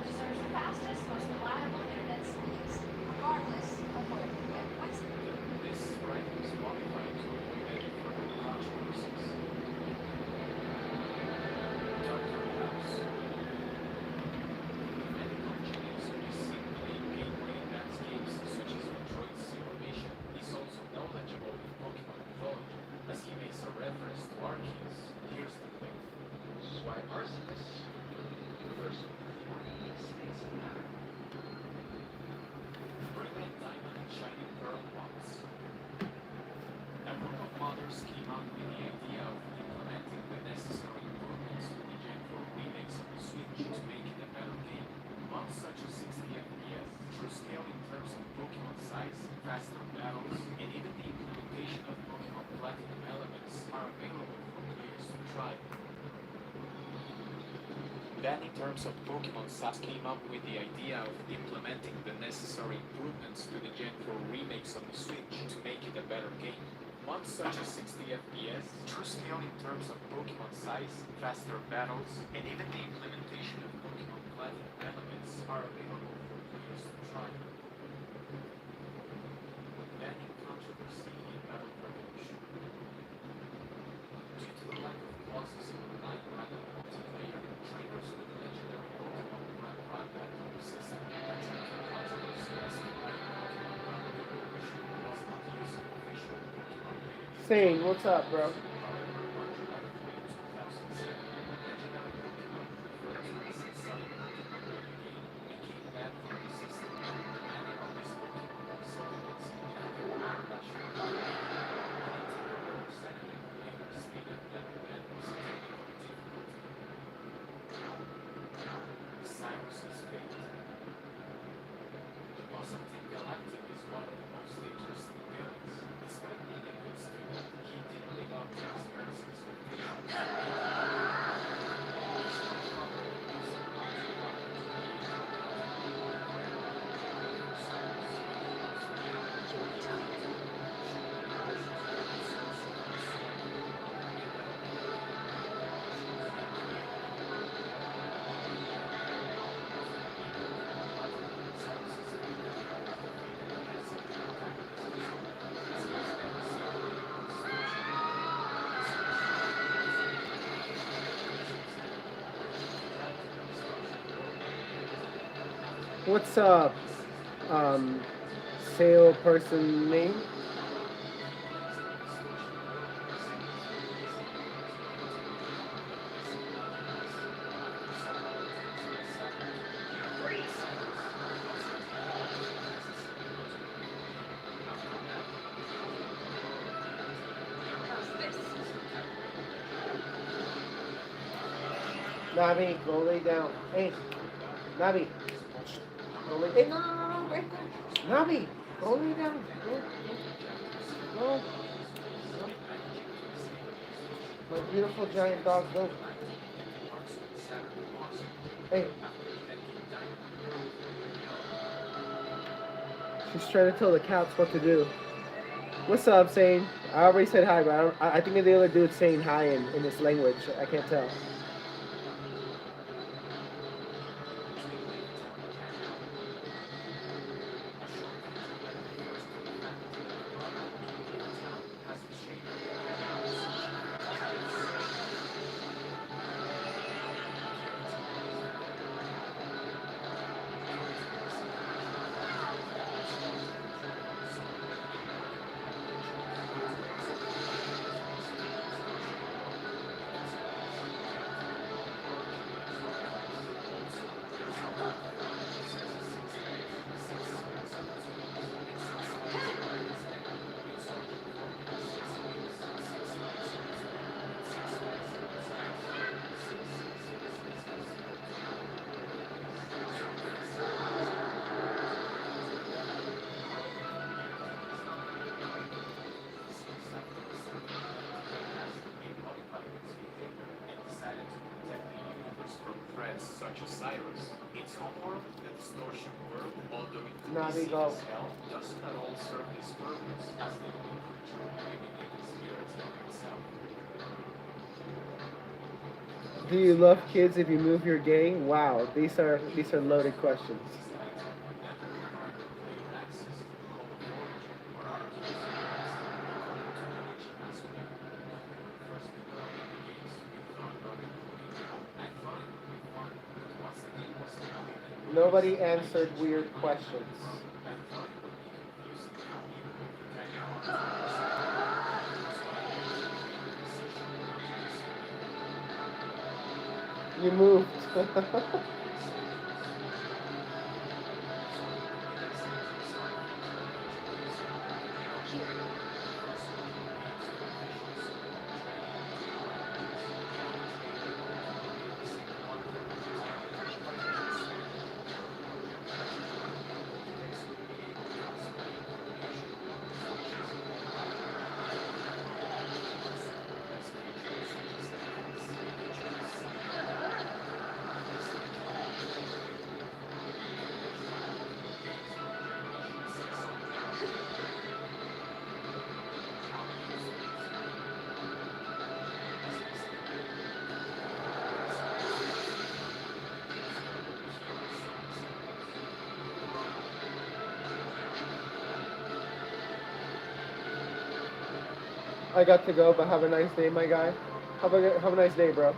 deserves the fastest, most reliable internet speeds, regardless of where you live. This right was modified to avoid any further controversies. Dr. House. The medical genius who is simply a gateway in advanced games such as Metroid Zero Mission is also knowledgeable in Pokemon mythology, as he makes a reference to Arceus. Here's the thing. Why Arceus? First, why snakes matter. Brilliant diamond and shining pearl pots. A group of mothers came up with the idea of implementing the necessary improvements to the Gen 4 remakes of the Switch to make it a better game. One such as 60 FPS, true scale in terms of Pokemon size, faster battles, and even the implementation of Pokemon Platinum elements are available for players to try. Then in terms of Pokemon, SAS came up with the idea of implementing the necessary improvements to the Gen 4 remakes of the Switch to make it a better game. Ones such as 60 FPS, true scale in terms of Pokemon size, faster battles, and even the implementation of Pokemon Platinum elements are available for players to try. Banning controversy in Battle Revolution. Due to the lack of clauses in the nine-planet multiplayer, trainers with legendary Pokemon run combat uses and controversy as to whether Pokemon Battle Revolution was not using official Pokemon data. Saying, what's up, bro? However, on July 3, 2007, legendary Pokemon referred to as Exotic Pokemon in the game became banned from the system, banning all these Pokemon resulted in significant backlash from the community. An Nintendo representative later stated that the ban was a technical difficulty. Cyrus's fate. The boss of Team Galactic is one of the most interesting villains. Despite being a good student, he didn't live up to his parents' expectations. What's up, um, sale person name? Navi, go lay down. Hey, Navi, go lay. Hey, no, no, no, no, wait. Navi, go lay down. Go, go, go. My beautiful giant dog, go. Hey. She's trying to tell the cats what to do. What's up, Sane? I already said hi, but I think the other dude's saying hi in this language. I can't tell. Such as Cyrus. Its homeworld, the distortion world, although it could Now be they seen go. as hell, does not all serve this purpose, as the only creature living in the spirits of itself. Do you love kids if you move your gang? Wow, these are loaded questions. Nobody answered weird questions. You moved. I got to go, but have a nice day, my guy. Have a nice day, bro.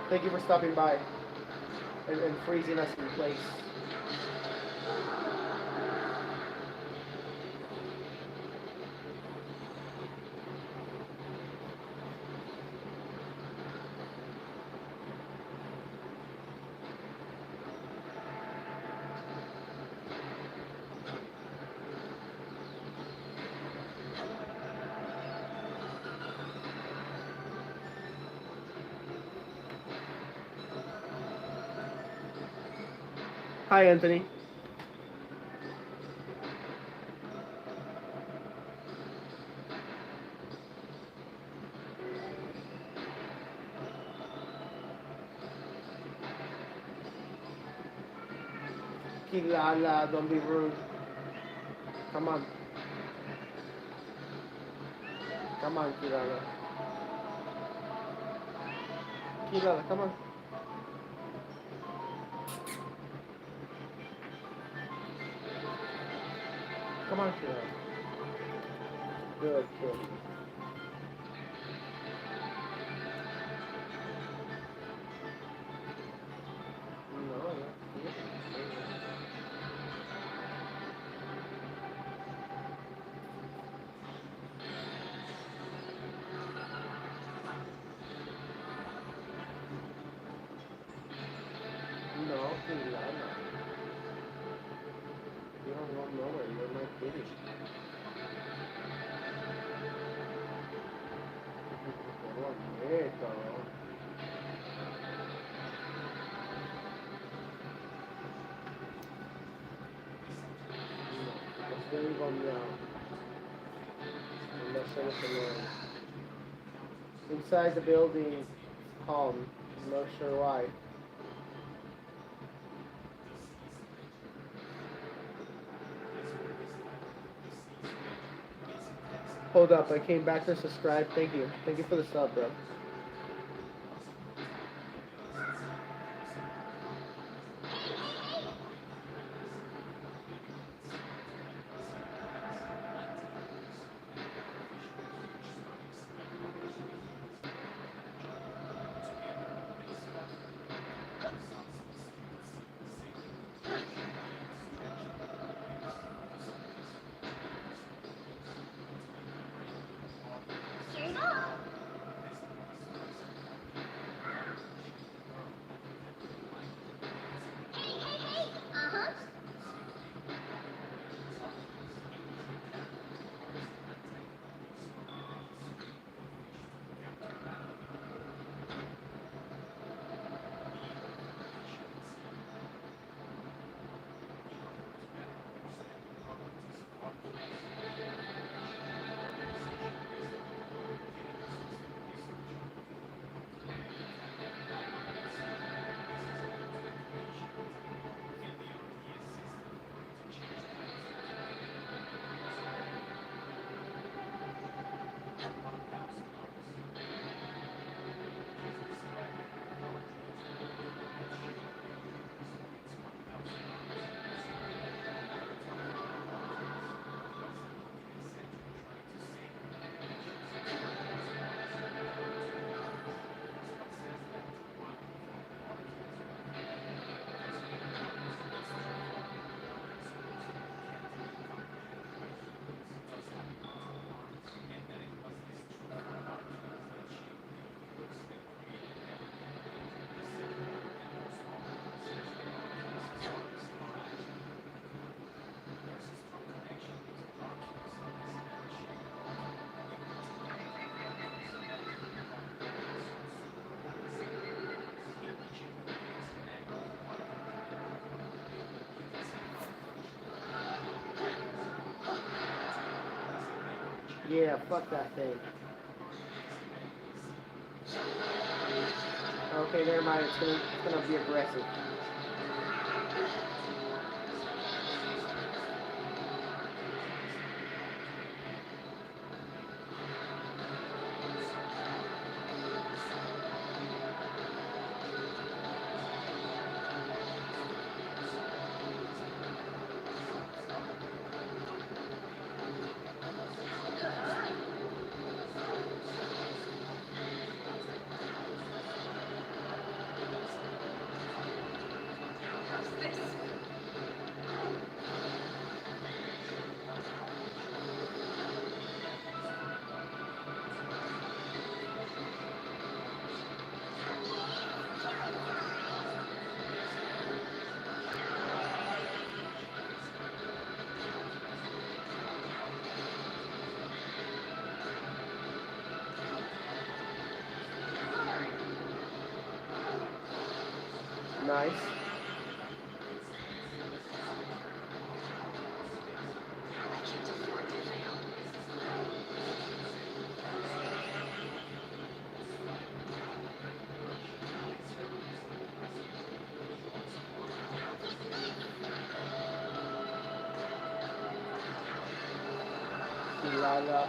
Thank you for stopping by and freezing us in place. Hi, Anthony. Kilala, don't be rude. Come on. Come on, Kilala. Kilala, come on. Come on, Kilala. Good, good. No, that's good. No, Kilala. You don't go nowhere. You're my kitty. Qué bonito. No, let's really go now. Let's let us alone. Inside the building, calm. Not sure why. Hold up, I came back to subscribe. Thank you. Thank you for the sub, bro. Yeah, fuck that thing. Okay, never mind. It's gonna be aggressive. Nice. Lala.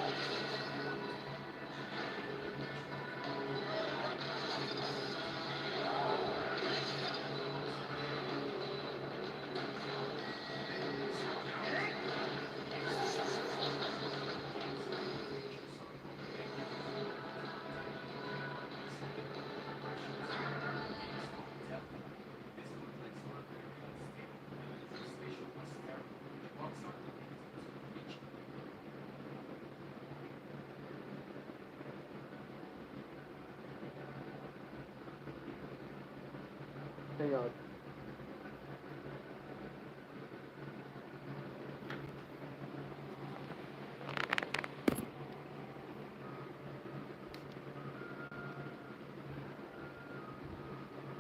Hang on.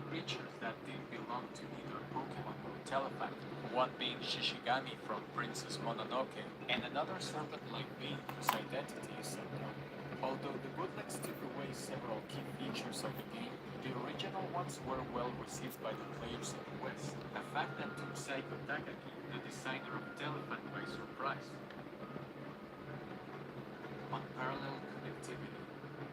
Creatures that didn't belong to either Pokemon or Telepath, one being Shishigami from Princess Mononoke, and another serpent-like being whose identity is unknown. Although the bootlegs took away several key features of the game, the original ones were well received by the players in the West, a fact that took Saiko Takagi, the designer of Telepath, by surprise. Unparalleled connectivity.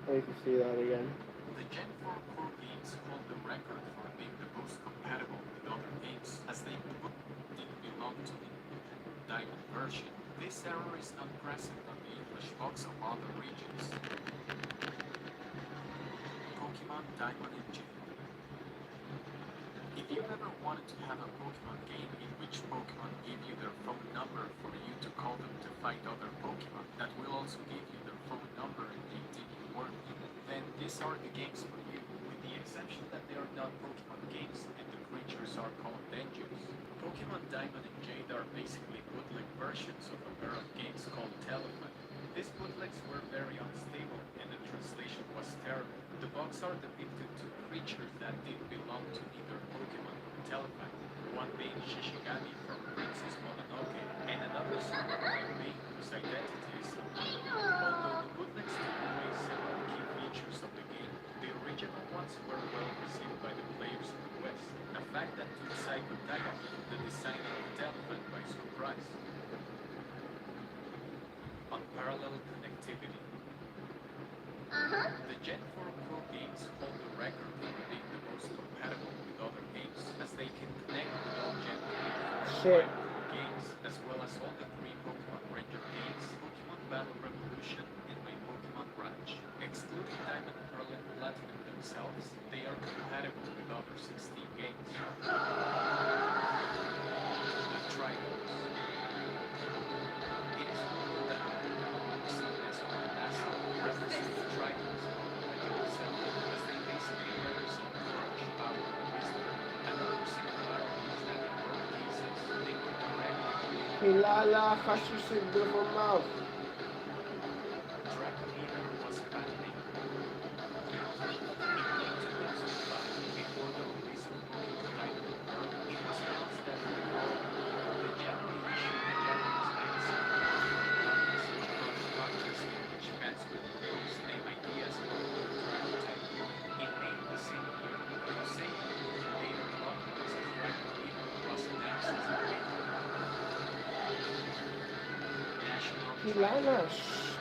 Wait to see that again. The Gen 4 core games hold the record for being the most compatible with other games, as they didn't belong to the Diamond version. This error is not present on the English box of other regions. Pokemon Diamond and Jade. If you ever wanted to have a Pokemon game in which Pokemon give you their phone number for you to call them to fight other Pokemon that will also give you their phone number and continue working, then these are the games for you, with the exception that they are not Pokemon games and the creatures are called engines. Pokemon Diamond and Jade are basically bootleg versions of a pair of games called Telephone. These bootlegs were very unstable and the translation was terrible. The box art depicted two creatures that didn't belong to either Pokemon or Telepath, one being Shishigami from Princess Mononoke, and another serpent-like being whose identity is unknown. Although the bootlegs took away several key features of the game, the original ones were well received by the players in the West, a fact that took Saiko Takagi, the designer of Telepath, by surprise. Unparalleled connectivity. The Gen 4 Pro games hold the record for being the most compatible with other games, as they can connect with all Gen 3 Shit. games, as well as all the three Pokemon Ranger games, Pokemon Battle Revolution, and My Pokemon Ranch. Excluding Diamond, Pearl, and Platinum themselves, they are compatible with other 16 games. The Tribals. It is rumored that Pokemon received as well as represent the Tribals as they basically represent courage, power, and wisdom. Another similarity is that in both cases, they were directly Hey, Lala, hush your shit, beautiful mouth. Draco Leader was fan-made. In late 2005, before the release of Pokemon Diamond and Pearl, it was announced that the Japanese issue of the Japanese magazine Pokemon contest kilala. Shh.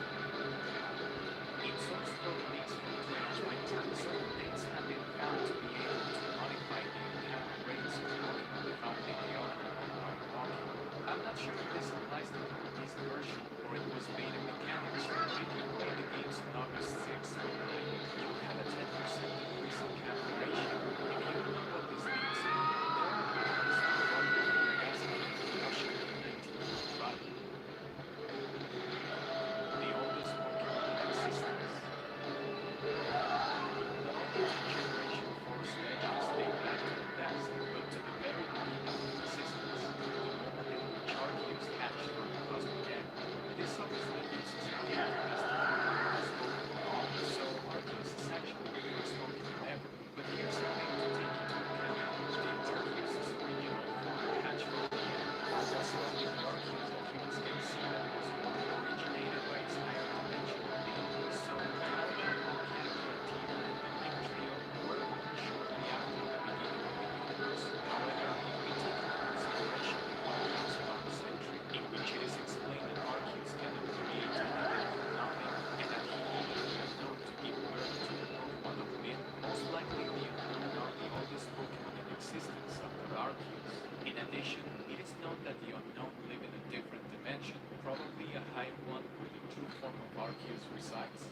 In source code leaks from 2020, certain dates have been found to be able to modify the encounter rates according to the found in the article on Hard Walking. I'm not sure if this applies to the released version or it was beta mechanics, but if you play the games on August 6th or 9th, you'll have a 10% increase in capture ratio. If you don't know what this means, there are rumors that Volvo Nagasaki production in 1995. The oldest Pokemon in existence. Not only do Generation 4's legends date back to the past, but to the very beginning of existence, the moment in which Arceus hatched from the cosmic egg. This obviously gives us a hint as to who the first Pokemon is, so Arceus is actually the first Pokemon ever. But here's the thing to take into account. The Arceus' original form hatched from the egg was also the Arceus that humans can see that was born originated by its higher dimensional being. So how the hell can it guarantee that the big trio were born shortly after the beginning of the universe? However, if we take into consideration the 1000th century, in which it is explained that Arceus cannot create anything from nothing, and that he needed the unknown to give birth to the Pokemon of myth, most likely the unknown are the oldest Pokemon in existence after Arceus. In addition, it is known that the unknown live in a different dimension, probably a higher one where the true form of Arceus resides.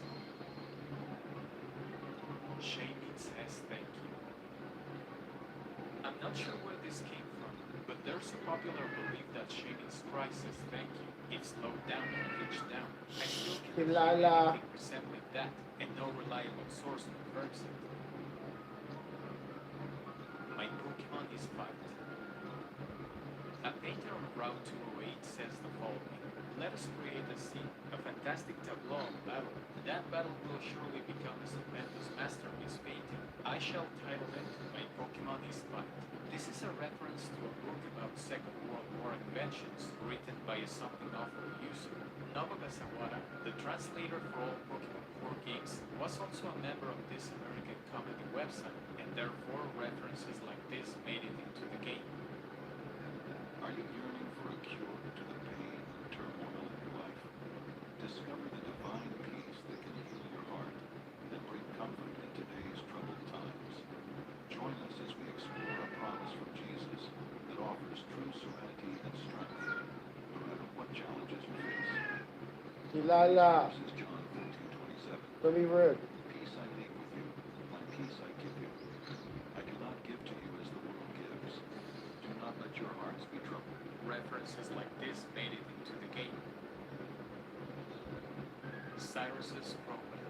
Shaymin says thank you. I'm not sure where this came from, but there's a popular belief that Shaymin's cry says thank you. It's slowed down and pitched down. I still cannot hear Kilala. anything resembling that, and no reliable source confirms it. My Pokemon is fight. A painter on Route 208 says the following. Let us create a scene, a fantastic tableau of battle. That battle will surely become a stupendous masterpiece painting. I shall title it My Pokemon is Fight. This is a reference to a book about Second World War inventions written by a something awful user. Nobuga Sawara, the translator for all Pokemon Core games, was also a member of this American comedy website, and therefore references like this made it into the game. Are you yearning for a cure to the pain and turmoil in your life? Discover the divine peace that can heal your heart and bring comfort in today's troubled times. Join us as we explore a promise from Jesus that offers true serenity and strength, no matter what challenges you face. Kilala. This is John 14:27. Don't be rude. Peace I leave with you, my peace I give you. I do not give to you as the world gives. Do not let your hearts be troubled. References like this made it into the game. Cyrus's Crobat.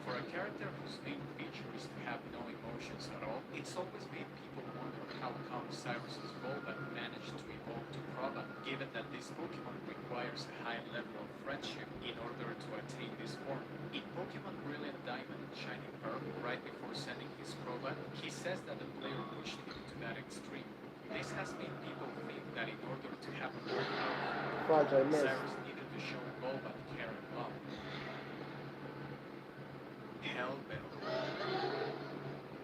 For a character whose main feature is to have no emotions at all, it's always made people wonder how come Cyrus's Golbat managed to evolve to Crobat, given that this Pokemon requires a high level of friendship in order to attain this form. In Pokemon Brilliant Diamond and Shining Pearl, right before sending his Crobat, he says that the player pushed him to that extreme. This has made people think that in order to have a more powerful Fudge, I missed. Cyrus needed to show Golbat care and love. Hellbell.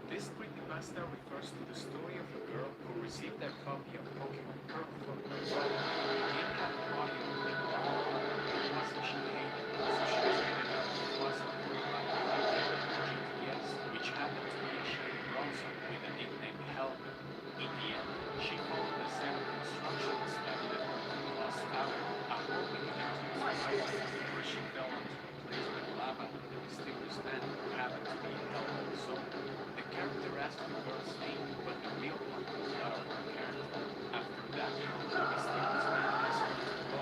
This creepypasta refers to the story of a girl who received a copy of Pokemon Pearl from her brother. The game had an audio link wasn't she hated, so she decided that it wasn't for GTS, which happened to be a shiny bronzer with the nickname Hellbell. In the end, she followed a set of instructions that led her to the Lost Tower, a hole beginning to its where she fell onto a place with lava and the mysterious man who happened to be Hellbell's son. The character asked the girl's name, but the real one was not of her character. After that, the mysterious man asked her to go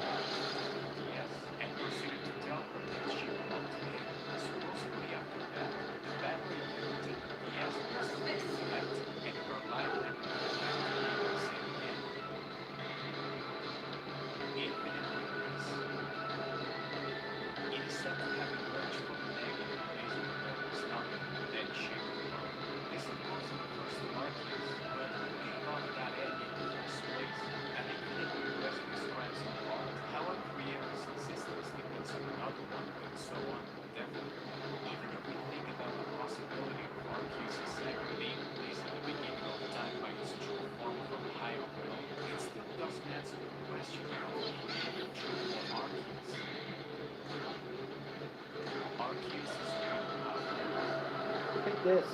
this.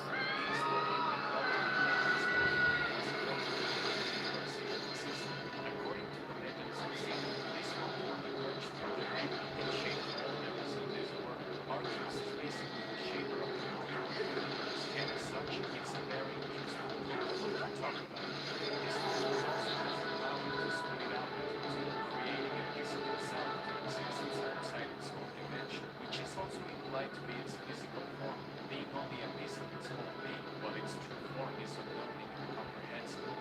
According to the legends of Caesar, this Pokemon emerged from the egg and shaped all levels of this world. Arceus is basically the shaper of the Pokemon universe, and as such, it's a very useful Pokemon to talk about. This Pokemon also has the power to split out into two, creating a visible self to exist outside its own dimension, which is also implied to be its physical form, being only a piece of its own being, while its true form is unknown and incomprehensible.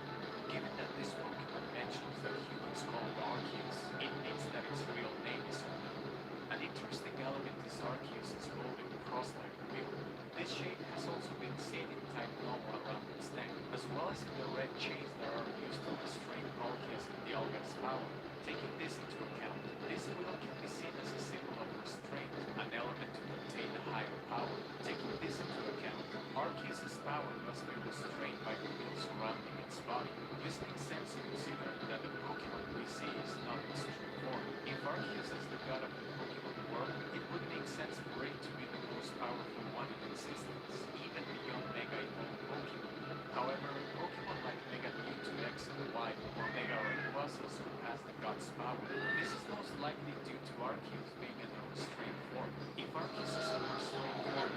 Given that this Pokemon mentions that humans call it Arceus, it means that its real name is unknown. An interesting element is Arceus' golden cross-like wheel. This shape has also been seen in type Nova around its neck, as well as in the red chains that are used to restrain Arceus and Dialga's power. Taking this into account, this wheel can be seen as a symbol of restraint, an element to contain a higher power. Taking this into account, Arceus' power must be restrained by the wheel surrounding its body. This makes sense considering that the Pokemon we see is not its true form. If Arceus is the god of the Pokemon world, it would make sense for it to be the most powerful one in existence, even beyond Mega Evolved Pokemon. However, Pokemon like Mega Mewtwo X and Y or Mega Rayquaza surpass the god's power. This is most likely due to Arceus being in a restrained form. If Arceus is in a restrained form,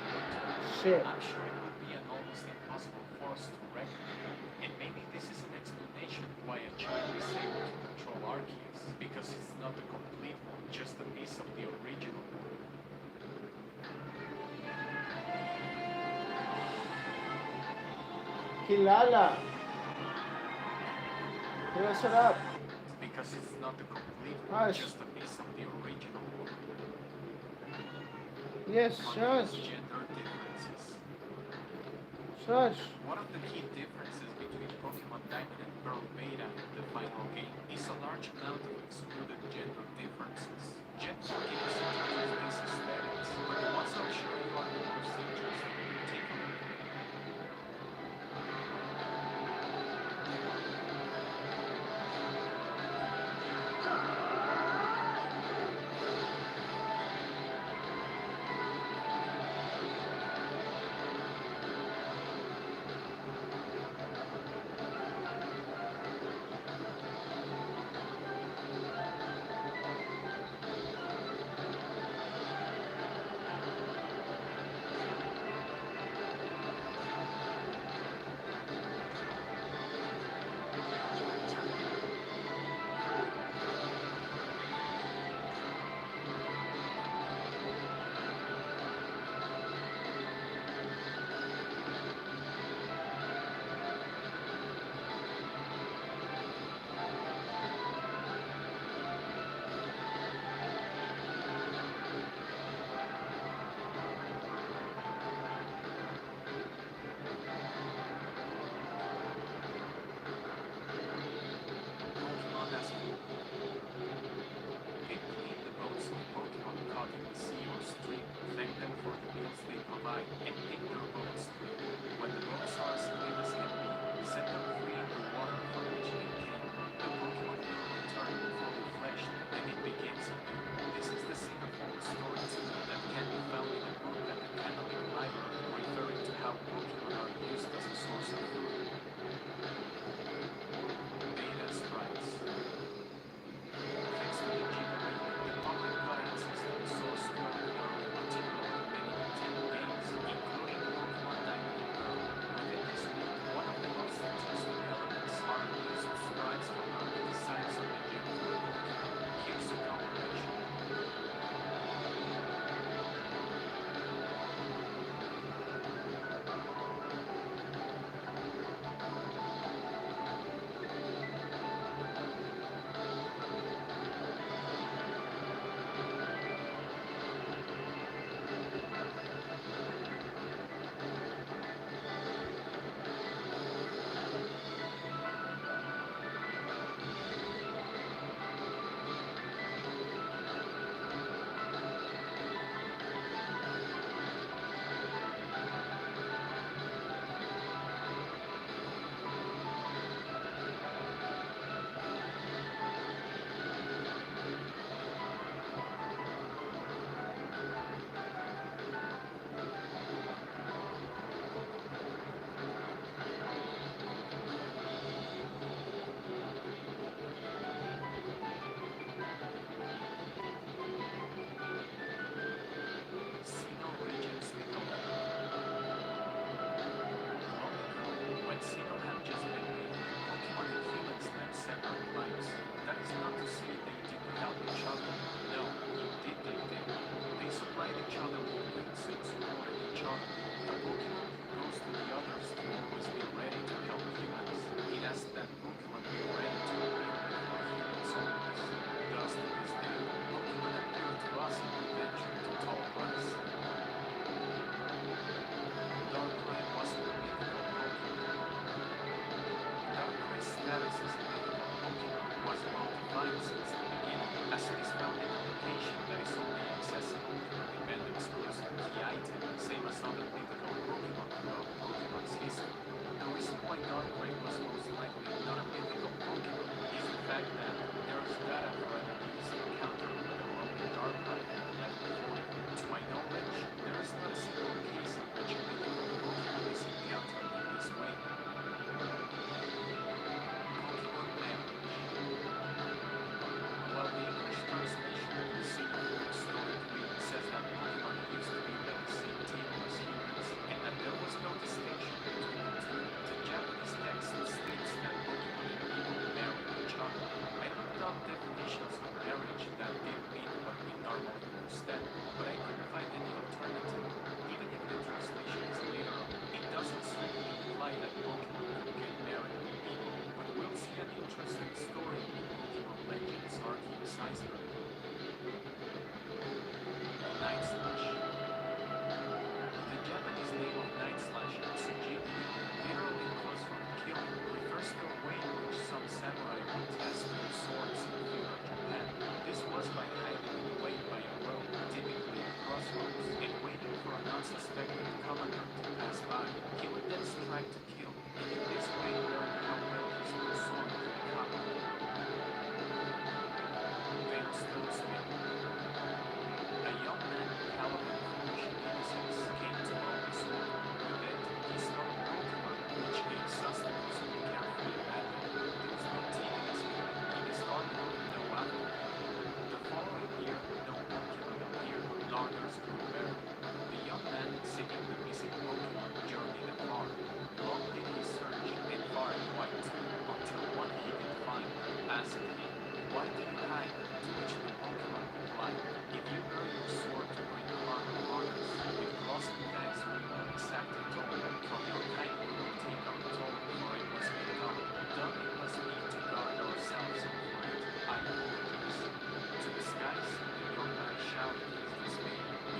Shit. I'm sure it would be an almost impossible force to reckon with. And maybe this is an explanation why a child is able to control Arceus, because it's not the complete one, just a piece of the original one. Kilala. Kaya sarap. Because it's not the complete Ah, one, it's- just a piece of the original one. Yes, Gender Shush. differences. Shush. One of the key differences between Pokemon Diamond and Pearl Beta and the final game is a large amount of excluded gender differences. Gender games introduce these aesthetics, but the ones I'll show you are the most interesting. Take a look. Pokemon as people. They clean the boats of Pokemon caught in the sea or stream, thank them for the meals they provide, and pick their boats clean. When the boats are as clean as can be, set them free in the water from which they came. The Pokemon will return fully fleshed, and it begins anew. This is the Singapore storytelling that can be found in a book at the Canonic Library, referring to how Pokemon are used as a source of food. Beta sprites. Thanks to the G-Wing, the public got access to the source code in particular many Nintendo games, including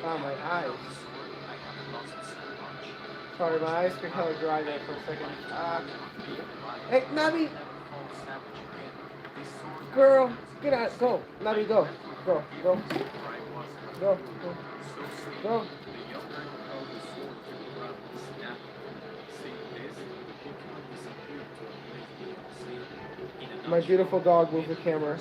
Oh, my eyes. I have lost so much. Sorry, my eyes got hella dry there for a second. Hey, Navi! Girl, get out, go. Navi, go. Go, go. Go, go. Go. My beautiful dog moved the camera.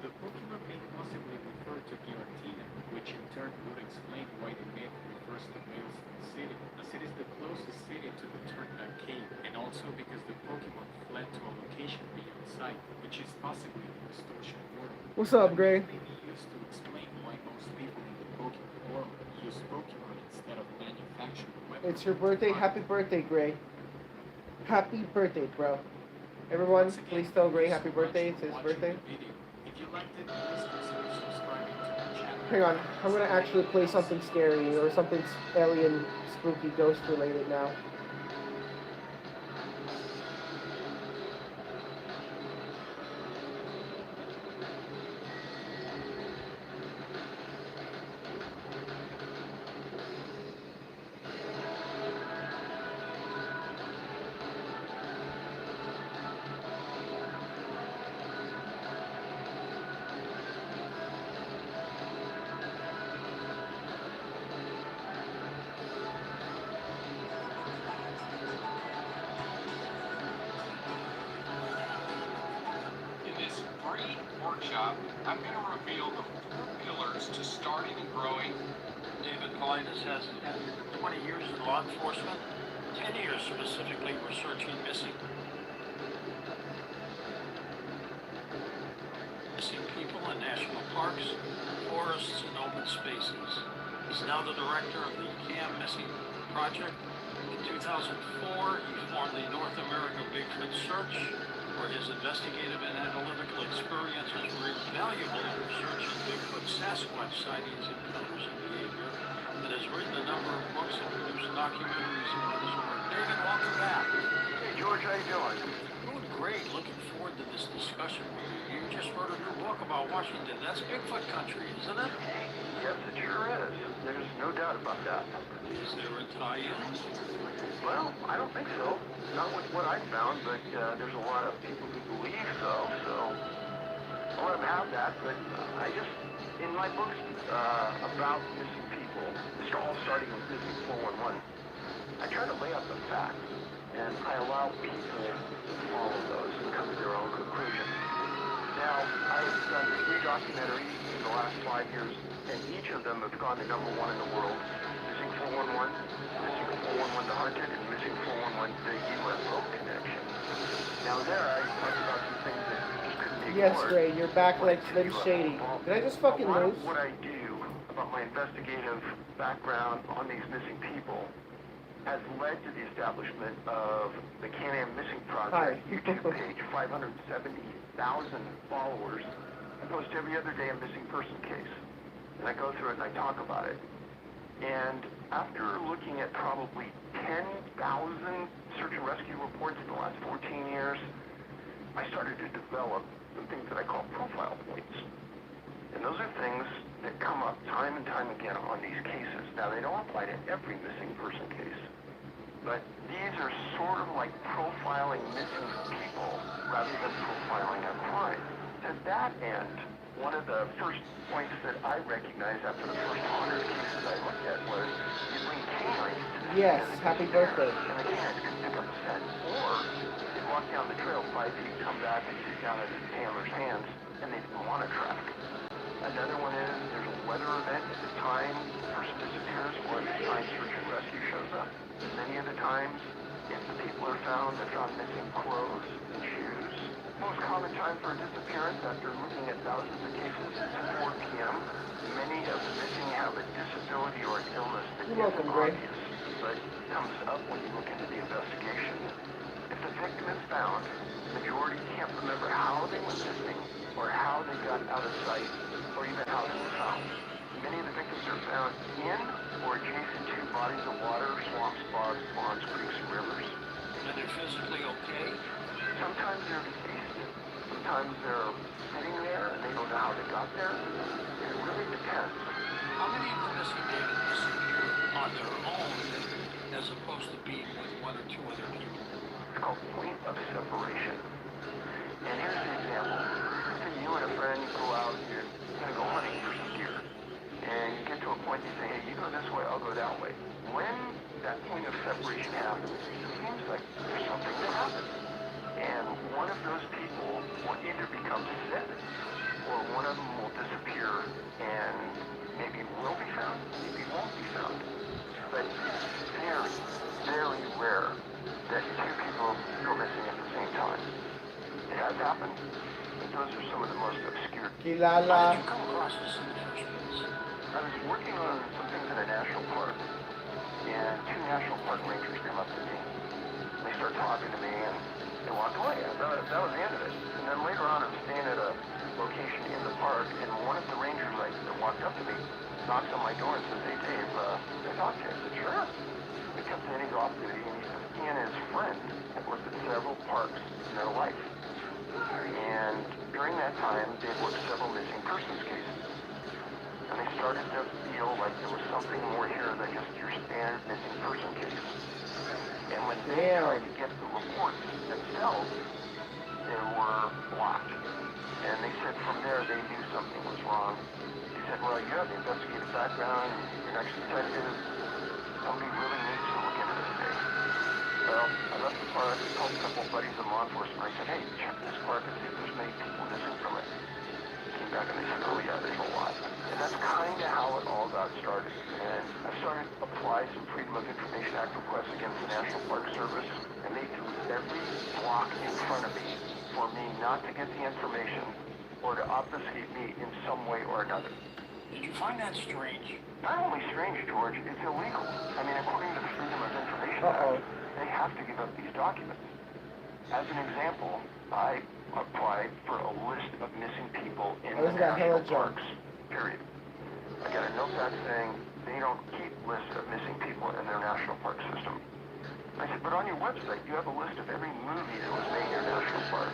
The Pokemon may possibly refer to Giratina, which in turn would explain why the myth refers to Maelstrom City, as it is the closest city to the Turnback Cave, and also because the Pokemon fled to a location beyond sight, which is possibly the distortion portal. What's up, Gray? May be used to explain why most people in the Pokemon world use Pokemon instead of manufactured weapons. It's your birthday. Happy birthday, Gray. Happy birthday, bro. Everyone, please tell Gray happy birthday. It's his birthday. If you liked it, please consider subscribing to the channel. Hang on, I'm gonna actually play something scary or something alien, spooky, ghost related now. In this free workshop, I'm going to reveal the 4 pillars to starting and growing. David Paulinus has had 20 years in law enforcement, 10 years specifically researching missing people in national parks, forests, and open spaces. He's now the director of the CAM Missing Project. In 2004, he formed the North America Bigfoot Search, where his investigative and analytical experiences were invaluable in researching Bigfoot Sasquatch sightings, encounters, and behavior, and has written a number of books and produced documentaries about his work. David, welcome back. Hey George, how you doing? Doing great. Looking forward to this discussion with you. You just wrote a new book about Washington. That's Bigfoot country, isn't it? Yes, it sure is. There's no doubt about that. Is there a tie-in? Well, I don't think so. Not with what I found, but there's a lot of people who believe so. So I'll let them have that. But I just, in my books about missing people, all starting with Missing 411, I try to lay out the facts, and I allow people to follow those and come to their own conclusions. Now, I've done 3 documentaries in the last 5 years, and each of them have gone to #1 in the world. Missing 411, Missing 411 The Hunted, and Missing 411 The UFO Connection. Now there, I talked about some things that just couldn't be Yes, ignored. Gray, you're back like Slim Shady. Did I just fucking A lot lose? of what I do about my investigative background on these missing people has led to the establishment of the Can-Am Missing Project Hi. YouTube page, 570,000 followers. I post every other day a missing person case. And I go through it and I talk about it. And after looking at probably 10,000 search and rescue reports in the last 14 years, I started to develop some things that I call profile points. And those are things that come up time and time again on these cases. Now, they don't apply to every missing person case, but these are sort of like profiling missing people rather than profiling a crime. To that end, one of the first points that I recognized after the first 100 cases I looked at was you bring canines to the Yes, scene happy there, birthday. and the canines can pick up the scent, or they walk down the trail 5 feet, come back and sit down at the handler's hands, and they didn't want to track. Another one is there's a weather event at the time the person disappears or at the time search and rescue shows up. Many of the times, if the people are found, they're found missing clothes and shoes. Most common time for a disappearance after looking at thousands of cases is 4 p.m. Many of the missing have a disability or an illness that You're welcome, isn't Gray. obvious, but comes up when you look into the investigation. If the victim is found, the majority can't remember how they went missing or how they got out of sight or even how they were found. Many of the victims are found in or adjacent to bodies of water, swamps, bogs, ponds, creeks, and rivers. And they're physically okay? Sometimes they're deceased. Sometimes they're sitting there and they don't know how they got there. tens. How many of the missing men disappeared on their own as opposed to being with one or two other people? It's called point of separation. And here's the example. Say you and a friend go out, you're going to go hunting for some deer. And you get to a point, you say, hey, you go this way, I'll go that way. When that point of separation happens, it seems like there's something that happens. And one of those people will either become sick, or one of them will disappear and maybe will be found, maybe won't be found. But it's very, very rare that two people go missing at the same time. It has happened, but those are some of the most obscure. How did Kilala. you come across this in the first place? I was working on some things in a national park, and two national park rangers came up to me. They started talking to me, and they walked away. That was the end of it. And then later on, I'm staying at a location in the park, and one of the rangers that walked up to me knocks on my door and says, hey, Dave, can I talk to you? I said, sure. He comes in, he's off duty, and he says, he and his friend have worked at several parks in their life. And during that time, they've worked several missing persons cases. And they started to feel like there was something more here than just your standard missing person case. And when they tried to get the reports themselves, they were blocked. And they said from there they knew something was wrong. They said, well, you have the investigative background, you're an ex-detective, somebody really needs to look into this case. Well, I left the park, told a couple of buddies in law enforcement, I said, hey, check this park and see if there's many people missing from it. Came back and they said, oh yeah, there's a lot. And that's kind of how it all got started. And I started to apply some Freedom of Information Act requests against the National Park Service, and they threw every block in front of me for me not to get the information or to obfuscate me in some way or another. Did you find that strange? Not only strange, George, it's illegal. I mean, according to the Freedom of Information Uh-oh. Act, they have to give up these documents. As an example, I applied for a list of missing people in the Where's that national hella junk? parks, period. I got a note back saying they don't keep lists of missing people in their national park system. I said, but on your website, you have a list of every movie that was made in your national park.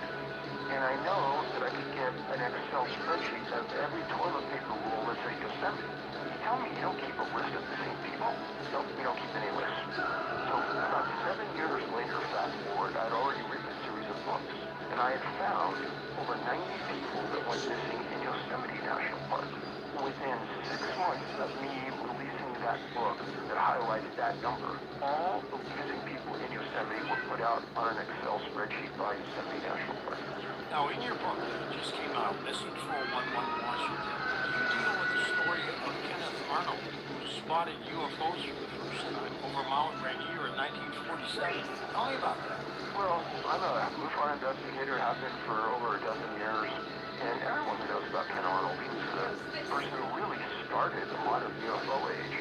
And I know that I could get an Excel spreadsheet of every toilet paper roll that's at Yosemite. You tell me you don't keep a list of missing people? No, we don't keep any lists. So about 7 years later, fast forward, I'd already written a series of books. And I had found over 90 people that went missing in Yosemite National Park. Within 6 months of me releasing that book that highlighted that number, all the missing people in Yosemite were put out on an Excel spreadsheet by Yosemite National Park. Now, in your book that just came out, Missing 411 Washington, you deal with the story of Kenneth Arnold, who spotted UFOs for the first time over Mount Rainier in 1947. Tell me about that. Well, I'm a MUFON investigator, have been for over a dozen years, and everyone knows about Ken Arnold. He was the person who really started the modern UFO age.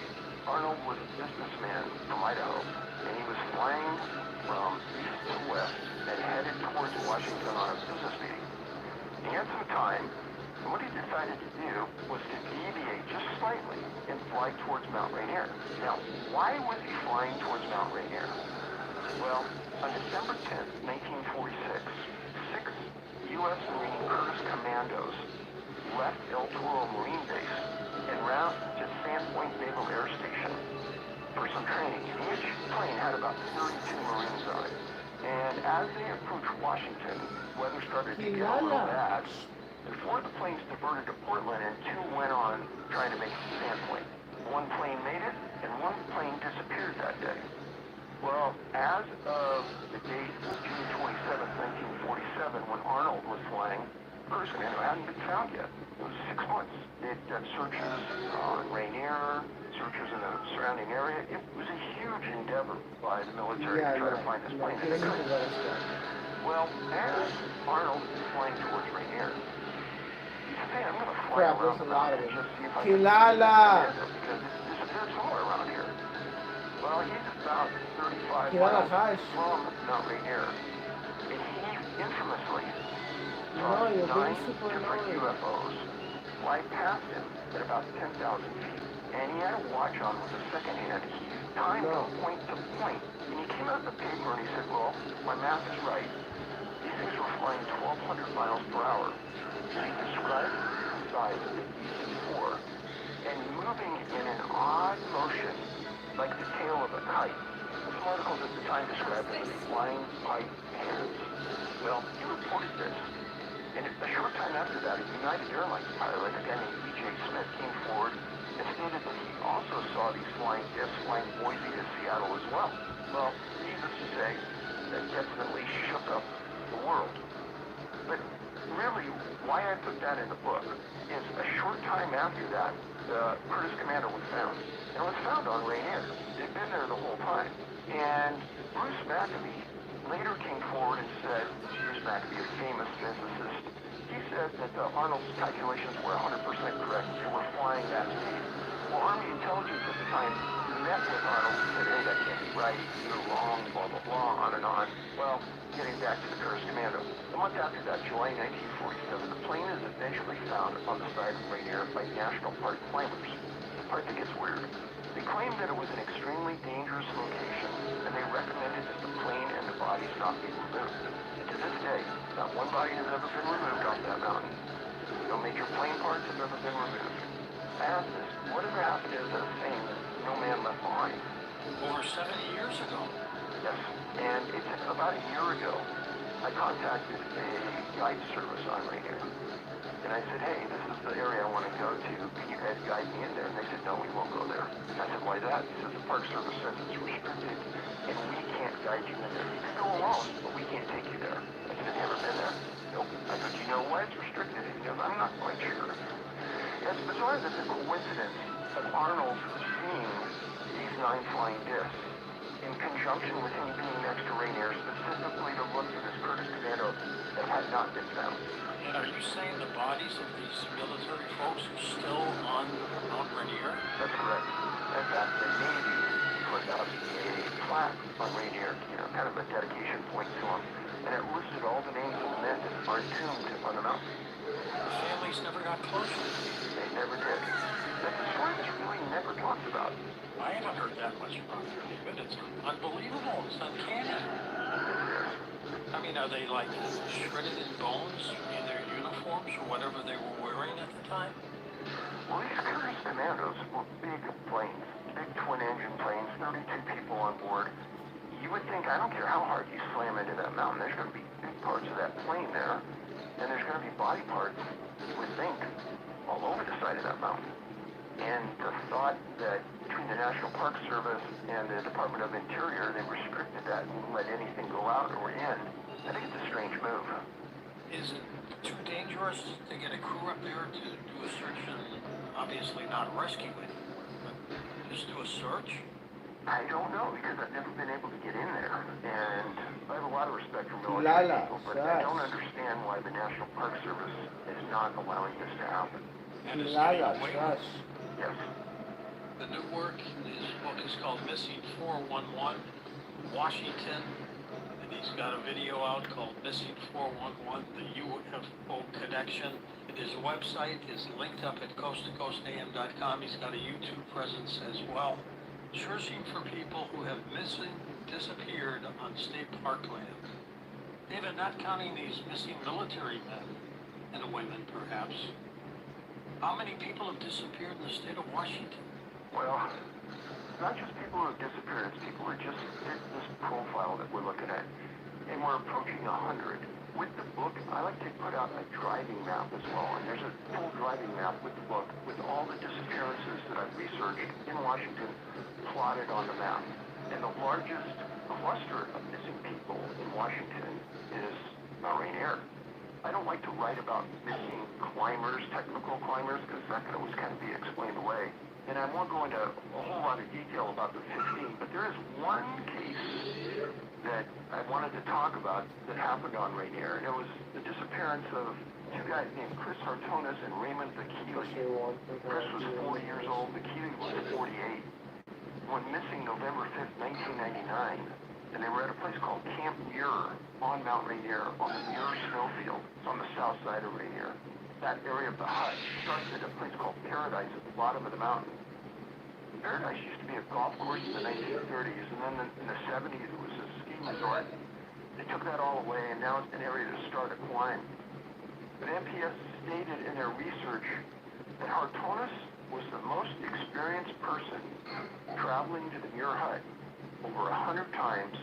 Arnold was a businessman from Idaho, and he was flying from east to west and headed towards Washington on a business meeting. He had some time, and what he decided to do was to deviate just slightly and fly towards Mount Rainier. Now, why was he flying towards Mount Rainier? Well, on December 10th, 1946, 6 U.S. Marine Curtis Commandos left El Toro Marine Base and routed to Sandpoint Naval Air Station for some training. Each plane had about 32 Marines on it. And as they approached Washington, weather started to get a little bad. And 4 of the planes diverted to Portland, and 2 went on trying to make it to Sandpoint. 1 plane made it, and 1 plane disappeared that day. Well, as of the date of June 27, 1947, when Arnold was flying, Curtis Commando hadn't been found yet. It was 6 months. They'd done searches on Rainier, searches in the surrounding area. It was a huge endeavor by the military to try to find this plane. And they couldn't. Well, as Arnold is flying towards Rainier, he said, hey, I'm going to fly Crap, around there's a lot of and it. just see if I can Kilala. because it disappeared somewhere around here. Well, he's about 35 Kilala, miles hi. from Mount Rainier, and he infamously No, saw you're 9 being super different annoying. UFOs fly past him at about 10,000 feet. And he had a watch on with a second hand. He timed No. from point to point. And he came out of the paper and he said, well, my math is right. These things were flying 1,200 miles per hour. And he described the size of the DC-4. and moving in an odd motion like the tail of a kite. Some articles at the time described it as flying pipe hands. Well, he reported this, and a short time after that, a United Airlines pilot, a guy named E.J. Smith, came forward and stated that he also saw these flying discs flying Boise to Seattle as well. Well, needless to say, that definitely shook up the world. But really, why I put that in the book is a short time after that, the Curtis Commander was found. And it was found on Rainier. It had been there the whole time. And Bruce Maccabee later came forward and said, Bruce Maccabee, a famous physicist, he said that Arnold's calculations were 100% correct. They were flying that speed. Well, Army intelligence at the time met with Arnold and said, hey, that can't be right. You're wrong, blah, blah, blah, on and on. Well, getting back to the Curtis Commando. A month after that, July 1947, the plane is eventually found on the side of Rainier by National Park climbers. The part that gets weird. They claimed that it was an extremely dangerous location, and they recommended that the plane and the bodies not be removed. And to this day, not one body has ever been removed off that mountain. No major plane parts have ever been removed. I asked this, whatever happened to the saying that no man left behind? Over 70 years ago. Yes, and it's about a year ago, I contacted a guide service on Rainier. And I said, hey, this is the area I want to go to. Can you guys guide me in there? And they said, no, we won't go there. And I said, why that? He said, the Park Service says it's restricted, and we can't guide you in there. You can go alone, but we can't take you there. I said, have you ever been there? Nope. I said, you know why it's restricted? He goes, I'm not quite sure. It's bizarre that the coincidence of Arnold seeing these 9 flying discs in conjunction with him being next to Rainier, specifically to look for this Curtis Commando that had not been found. And are you saying the bodies of these military folks are still on Mount Rainier? That's correct. In fact, the Navy put up a plaque on Rainier, kind of a dedication point to him, and it listed all the names of the men that are entombed on the mountain. The families never got closer. They never did. That's a story that's really never talked about. I haven't heard that much about it, but it's unbelievable. It's uncanny. I mean, are they like shredded in bones in their uniforms or whatever they were wearing at the time? Well, these Curtis Commandos were big planes, big twin-engine planes, 32 people on board. You would think, I don't care how hard you slam into that mountain, there's going to be big parts of that plane there, and there's going to be body parts, you would think, all over the side of that mountain. And the thought that between the National Park Service and the Department of Interior, they restricted that and wouldn't let anything go out or in, I think it's a strange move. Is it too dangerous to get a crew up there to do a search and obviously not rescue it, but just do a search? I don't know, because I've never been able to get in there, and I have a lot of respect for military Lala, people, but I don't understand why the National Park Service is not allowing this to happen. And it's Lala, getting way shush. Yes. The new work in his book is called Missing 411, Washington, and he's got a video out called Missing 411, the UFO Connection. And his website is linked up at coasttocoastam.com. He's got a YouTube presence as well. Searching for people who have disappeared on state parkland. David, not counting these missing military men and women, perhaps. How many people have disappeared in the state of Washington? Well, not just people who have disappeared, it's people who just fit this profile that we're looking at. And we're approaching 100. With the book, I like to put out a driving map as well. And there's a full driving map with the book with all the disappearances that I've researched in Washington plotted on the map. And the largest cluster of missing people in Washington is Mount Rainier. I don't like to write about missing climbers, technical climbers, because that can always kind of be explained away. And I won't go into a whole lot of detail about the 15, but there is one case that I wanted to talk about that happened on Rainier, and it was the disappearance of 2 guys named Chris Hartonis and Raymond Vakili. Chris was 40 years old, Vakili was 48. Went missing November 5th, 1999, and they were at a place called Camp Muir on Mount Rainier on the Muir snowfield. It's on the south side of Rainier. That area of the hut starts at a place called Paradise at the bottom of the mountain. Paradise used to be a golf course in the 1930s, and then in the 70s it was a ski resort. They took that all away, and now it's an area to start a climb. But MPS stated in their research that Hartonis was the most experienced person traveling to the Muir Hut over 100 times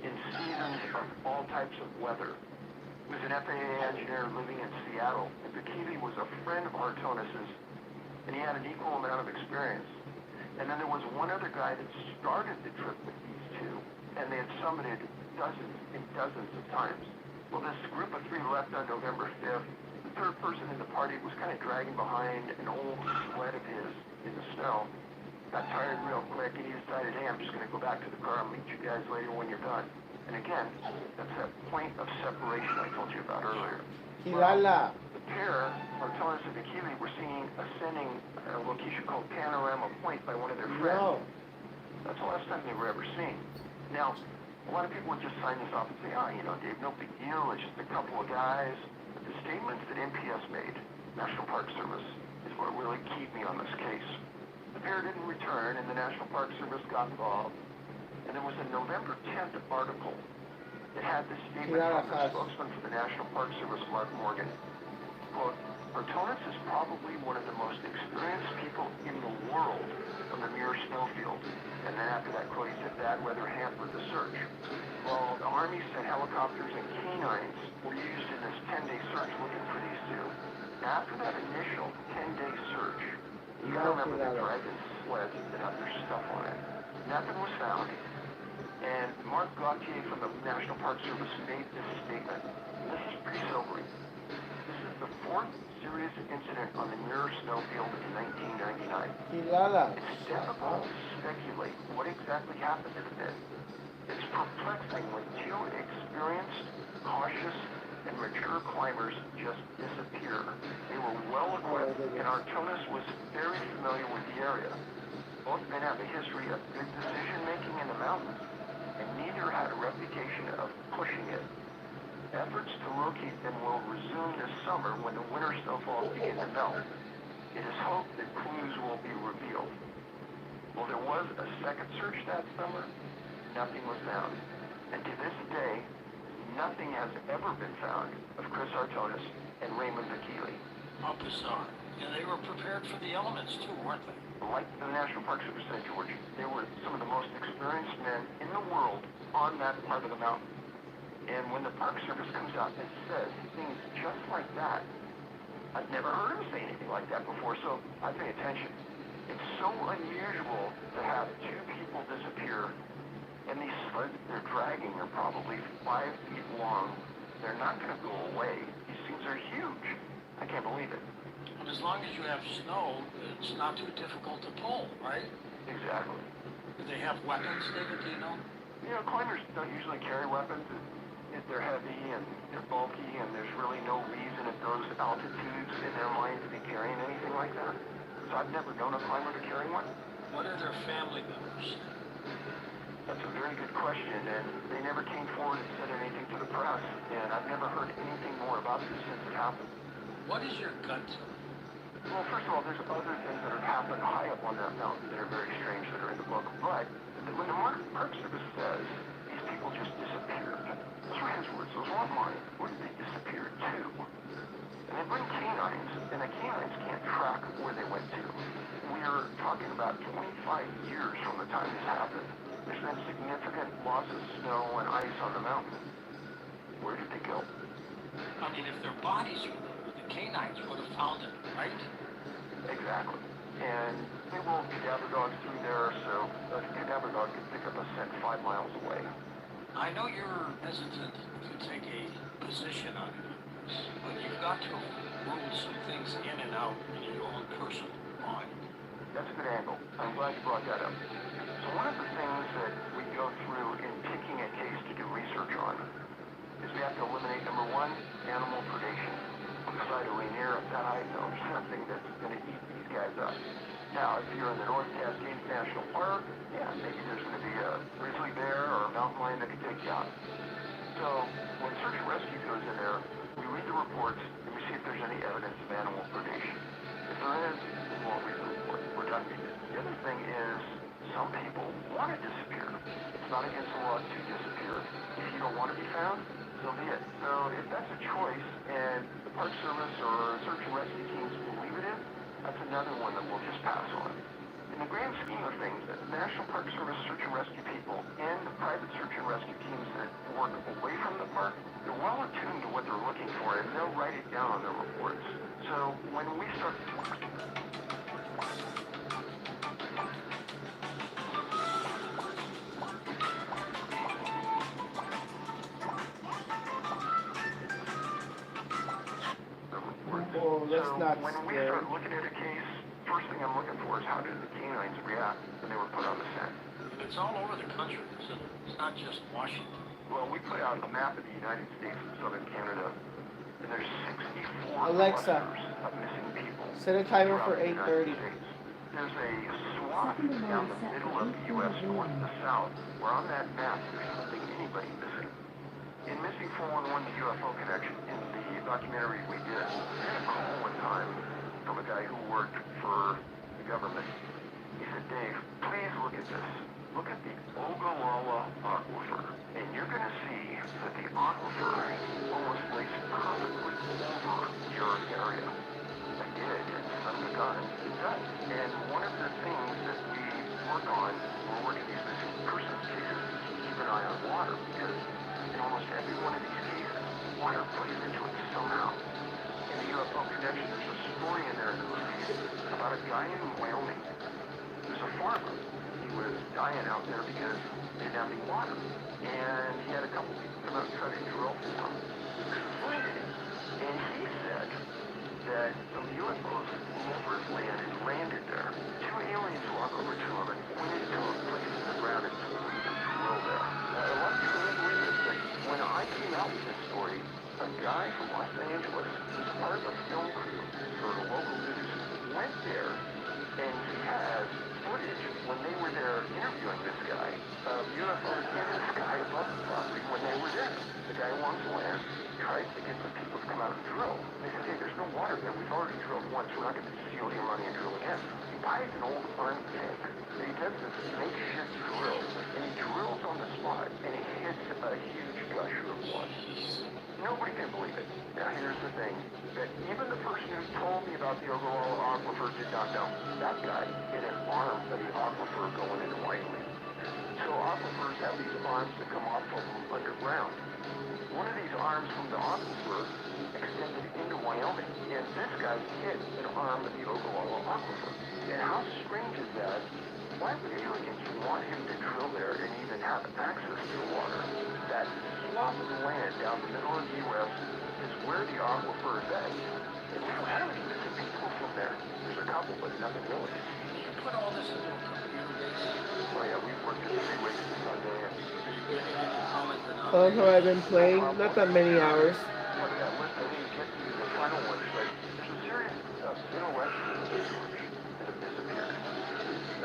in seasons of all types of weather. He was an FAA engineer living in Seattle, and Bikili was a friend of Hartonus's, and he had an equal amount of experience. And then there was one other guy that started the trip with these two, and they had summited dozens and dozens of times. Well, this group of three left on November 5th. The third person in the party was kind of dragging behind an old sled of his in the snow. Got tired real quick, and he decided, hey, I'm just going to go back to the car and meet you guys later when you're done. And again, that's that point of separation I told you about earlier. Kilala. The pair, Hartonus and Bikili, were seen ascending a location called Panorama Point by one of their friends. No. That's the last time they were ever seen. Now, a lot of people would just sign this off and say, oh, you know, Dave, no big deal, it's just a couple of guys. But the statements that NPS made, National Park Service, is what really keyed me on this case. The pair didn't return, and the National Park Service got involved. And there was a November 10th article that had this statement from the spokesman for the National Park Service, Mark Morgan. Quote, Hartonus is probably one of the most experienced people in the world on the Muir snowfield. And then after that quote, he said bad weather hampered the search. Well, the Army sent helicopters and canines were used in this 10-day search looking for these two. After that initial 10-day search, you gotta remember the dragon sleds that have their stuff on it. Nothing was found. And Mark Gauthier from the National Park Service made this statement. This is pretty sobering. This is the fourth serious incident on the Muir snowfield in 1999. Kilala. It's difficult to speculate what exactly happened to the men. It's perplexing when two experienced, cautious, and mature climbers just disappear. They were well equipped, and Hartonus was very familiar with the area. Both men have a history of good decision-making in the mountains, and neither had a reputation of pushing it. Efforts to locate them will resume this summer when the winter snowfalls begin to melt. It is hoped that clues will be revealed. Well, there was a second search that summer. Nothing was found. And to this day, nothing has ever been found of Chris Hartonus and Raymond Bikili. How bizarre. And they were prepared for the elements too, weren't they? Like the National Park Service said, George, they were some of the most experienced men in the world on that part of the mountain. And when the Park Service comes out and says things just like that, I've never heard them say anything like that before, so I pay attention. It's so unusual to have two people disappear, and these sleds they're dragging are probably 5 feet long. They're not going to go away. These things are huge. I can't believe it. And as long as you have snow, it's not too difficult to pull, right? Exactly. Do they have weapons, David, do you know? You know, climbers don't usually carry weapons. They're heavy and they're bulky, and there's really no reason at those altitudes in their mind to be carrying anything like that. So I've never known a climber to carry one. What are their family members? That's a very good question, and they never came forward and said anything to the press, and I've never heard anything more about this since it happened. What is your gut? Well, first of all, there's other things that have happened high up on that mountain that are very strange that are in the book, but when the Park Service says these people just disappeared, those were his words, those weren't mine. Where did they disappear to? And they bring canines, and the canines can't track where they went to. We are talking about 25 years from the time this happened. There's been significant loss of snow and ice on the mountain. Where did they go? I mean, if their bodies were there, the canines would have found it, right? Exactly. And they roll cadaver dogs through there, so a cadaver dog can pick up a scent 5 miles away. I know you're hesitant to take a position on this, but you've got to rule some things in and out in your own personal mind. That's a good angle. I'm glad you brought that up. So one of the things that we go through in picking a case to do research on is we have to eliminate, number one, animal predation. On the side of Rainier, that I know something that's going to eat these guys up. Now, if you're in the North Cascades National Park, yeah, maybe there's going to be a grizzly bear or a mountain lion that can take you out. So when search and rescue goes in there, we read the reports and we see if there's any evidence of animal predation. If there is, we won't read the report. We're done reading it. The other thing is, some people want to disappear. It's not against the law to disappear. If you don't want to be found, so be it. So if that's a choice and the Park Service or search and rescue teams believe it is, That's another one that we'll just pass on. In the grand scheme of things, the National Park Service search and rescue people and the private search and rescue teams that work away from the park, they're well attuned to what they're looking for, and they'll write it down on their reports. So when we start... Oh, that's so not when we scary. start looking at a case, first thing I'm looking for is how did the canines react when they were put on the scent. It's all over the country, isn't it? It's not just Washington. Well, we put out a map of the United States and southern Canada, and there's 64 Alexa, clusters of missing people. set a timer for throughout the United 8:30. States. There's a swath down the middle of the U.S. north to south, where on that map there's something anybody missing. In Missing 411, the UFO Connection, in the documentary we did, we had a call one time from a guy who worked for the government. He said, Dave, please look at this. Look at the Ogallala Aquifer, and you're going to see that the aquifer almost lays perfectly over your area. I did, and son of a gun, it does. And one of the things that we work on when we're working these missing persons cases is keep an eye on water, because in almost every one of these cases, water plays into it somehow. In the UFO Connection, there's a story in there in the movie about a guy in Wyoming who's a farmer. He was dying out there because he didn't have any water. And he had a couple people come out and try to drill for him. Couldn't find any. And he said that some UFOs flew over his land and landed there. Two aliens walked over to him and pointed to a place in the ground and told him to drill there. A lot of people didn't believe this, but when I came out with this story, a guy from Los Angeles, who's part of a film crew for the local news, went there, and he has footage when they were there interviewing this guy of UFOs in the sky above the property when they were there. The guy wants land, tries to get some people to come out and drill. They said, hey, there's no water there. We've already drilled once. We're not going to steal your money and drill again. He buys an old armed tank. And he does this makeshift drill, and he drills on the spot, and he hits a huge gusher of blood. Nobody can believe it. Now here's the thing, that even the person who told me about the Ogallala Aquifer did not know. That guy hit an arm of the aquifer going into Wyoming. So aquifers have these arms that come off of them underground. One of these arms from the aquifer extended into Wyoming, and this guy hit an arm of the Ogallala Aquifer. And how strange is that? Why would aliens want him to drill there and even have access to water? That swath of land down the middle of the U.S. is where the aquifer is at. And we don't have any missing people from there. There's a couple, but nothing really. You put all this into a computer base. Oh yeah, we've worked it 3 weeks Sunday, and Are you getting any comment I on love how I've been playing, not that many hours. part of that list, I didn't get to the final ones, but there's a series of intellectuals that have disappeared.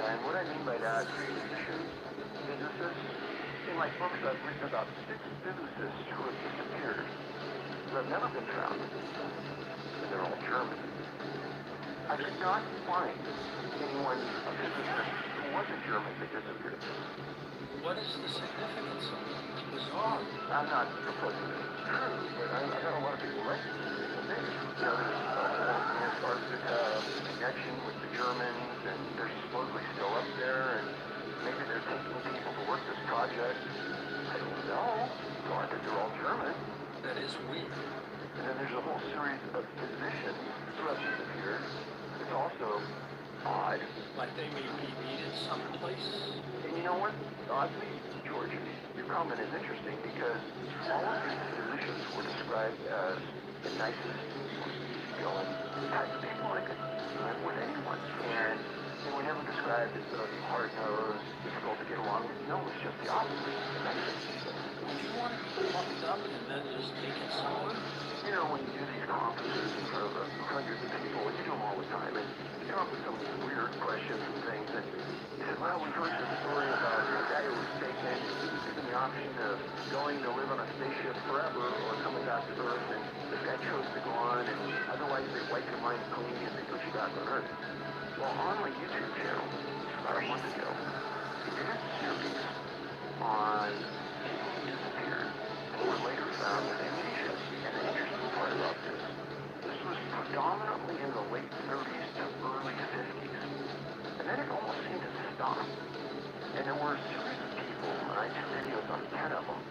And what I mean by that is musicians, physicists. In my books, I've written about 6 physicists who have disappeared, who have never been found, and they're all German. I could not find anyone, a physicist, who wasn't German that disappeared. what is the significance of it? It's bizarre. I'm not proposing that it's true, but I got a lot of people writing this. You know, there's a whole Antarctica connection with the Germans, and they're supposedly still up there, and maybe they're taking people to work this project. I don't know. Thought that they're all German. That is weird. And then there's a whole series of physicians who have disappeared. It's also odd. Like they may be needed someplace. And you know what? Oddly, George, your comment is interesting because all of these physicians were described as the nicest, most easygoing type of people that could live with anyone. And they were never described as hard-nosed, difficult to get along with. No, it's just the opposite. The nicest people. Would you want to be fucked up and then just take it somewhere? You know, when you do these conferences in front of hundreds of people, and you do them all the time, and you come up with some of these weird questions and things, and you said, well, we've heard this story about a guy who was taken, given the option of going to live on a spaceship forever or coming back to Earth, and this guy chose to go on, and otherwise they wipe your mind clean and they put you back on Earth. Well, on my YouTube channel, about a month ago, we did a series on people who disappeared and were later found with amnesia. And the interesting part about this was predominantly in the late 30s to early were a series of people, and I took videos on 10 of them,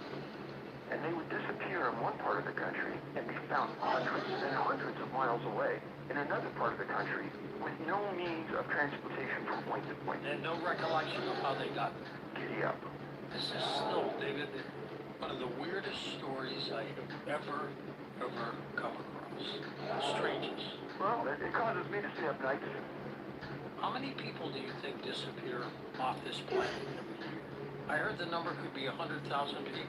and they would disappear in one part of the country and be found hundreds and hundreds of miles away in another part of the country with no means of transportation from point to point. And no recollection of how they got there. Giddy up. This is still, David, one of the weirdest stories I have ever come across. The strangest. Well, it causes me to stay up nights. How many people do you think disappear off this planet every year? I heard the number could be 100,000 people.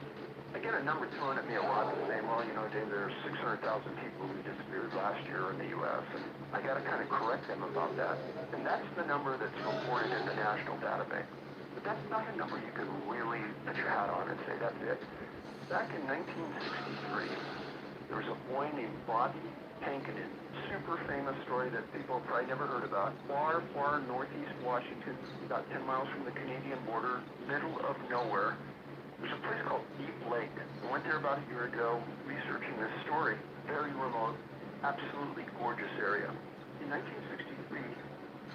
I get a number thrown at me a lot saying, well, you know, Dave, there are 600,000 people who disappeared last year in the U.S., and I got to kind of correct them about that. And that's the number that's reported in the national database. But that's not a number you can really put your hat on and say that's it. Back in 1963, there was a boy named Bobby Pankinen. Super famous story that people have probably never heard about. Far, far northeast Washington, about 10 miles from the Canadian border, middle of nowhere. There's a place called Deep Lake. I went there about a year ago researching this story. Very remote, absolutely gorgeous area. In 1963,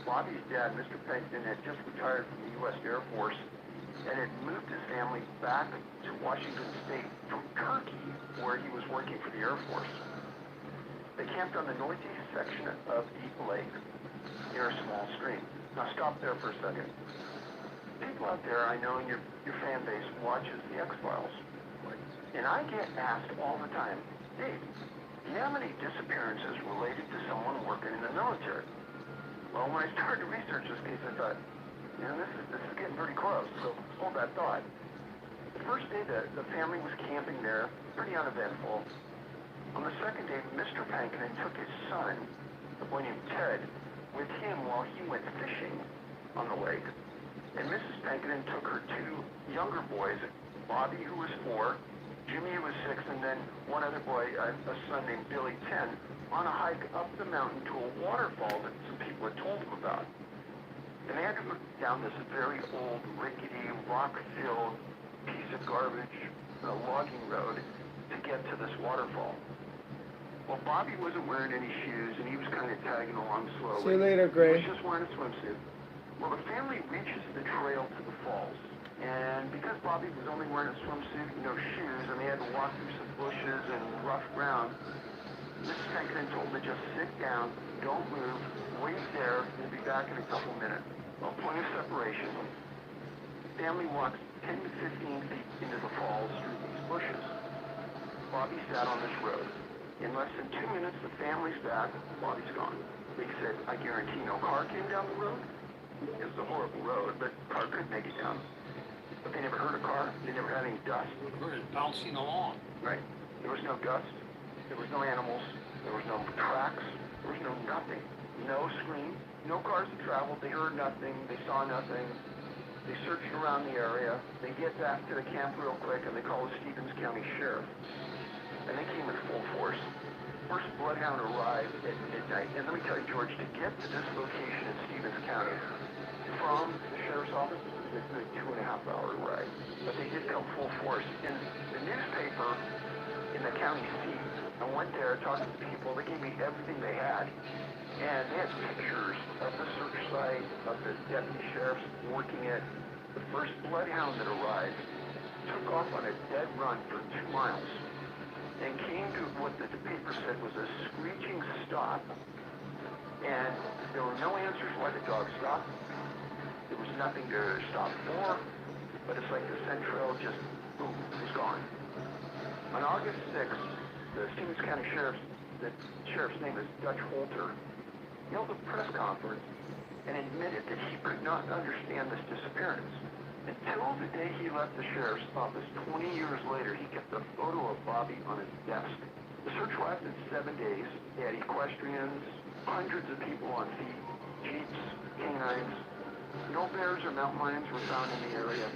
Bobby's dad, Mr. Pankinen, had just retired from the U.S. Air Force and had moved his family back to Washington State from Turkey, where he was working for the Air Force. They camped on the northeast section of Deep Lake near a small stream. Now stop there for a second. People out there, I know in your fan base, watches the X-Files. And I get asked all the time, Dave, do you have any disappearances related to someone working in the military? Well, when I started to research this case, I thought, you know, this is getting pretty close, so hold that thought. The first day the family was camping there, pretty uneventful. On the second day, Mr. Pankinen took his son, a boy named Ted, with him while he went fishing on the lake. And Mrs. Pankinen took her two younger boys, Bobby, who was 4, Jimmy, who was 6, and then one other boy, a son named Billy, 10, on a hike up the mountain to a waterfall that some people had told them about. And they had to go down this very old, rickety, rock-filled piece of garbage, logging road, to get to this waterfall. Well, Bobby wasn't wearing any shoes, and he was kind of tagging along slowly. See you later, Gray. He was just wearing a swimsuit. Well, the family reaches the trail to the falls, and because Bobby was only wearing a swimsuit and no shoes, and they had to walk through some bushes and rough ground, Mrs. Pankinen told them to just sit down, don't move, wait there, we'll be back in a couple minutes. Well, plenty of separation. The family walks 10 to 15 feet into the falls through these bushes. Bobby sat on this road. In less than 2 minutes, the family's back, Bobby's gone. They said, I guarantee no car came down the road. It was a horrible road, but a car could make it down. But they never heard a car. They never had any dust. We're just bouncing along. Right. There was no dust. There was no animals. There was no tracks. There was no nothing. No scream. No cars that traveled. They heard nothing. They saw nothing. They searched around the area. They get back to the camp real quick, and they call the Stevens County Sheriff. And they came in full force. First bloodhound arrived at midnight. And let me tell you, George, to get to this location in Stevens County from the sheriff's office, it's a 2.5-hour ride. But they did come full force. In the newspaper in the county seat, I went there, talked to the people. They gave me everything they had. And they had pictures of the search site, of the deputy sheriffs working it. The first bloodhound that arrived took off on a dead run for 2 miles and came to what the paper said was a screeching stop. And there were no answers why the dog stopped. There was nothing to stop for, but it's like the scent trail just, boom, was gone. On August 6th, the Stevens County the sheriff's name is Dutch Holter, held a press conference and admitted that he could not understand this disappearance. Until the day he left the sheriff's office 20 years later, he kept a photo of Bobby on his desk. The search lasted 7 days. They had equestrians, hundreds of people on feet, jeeps, canines. No bears or mountain lions were found in the area.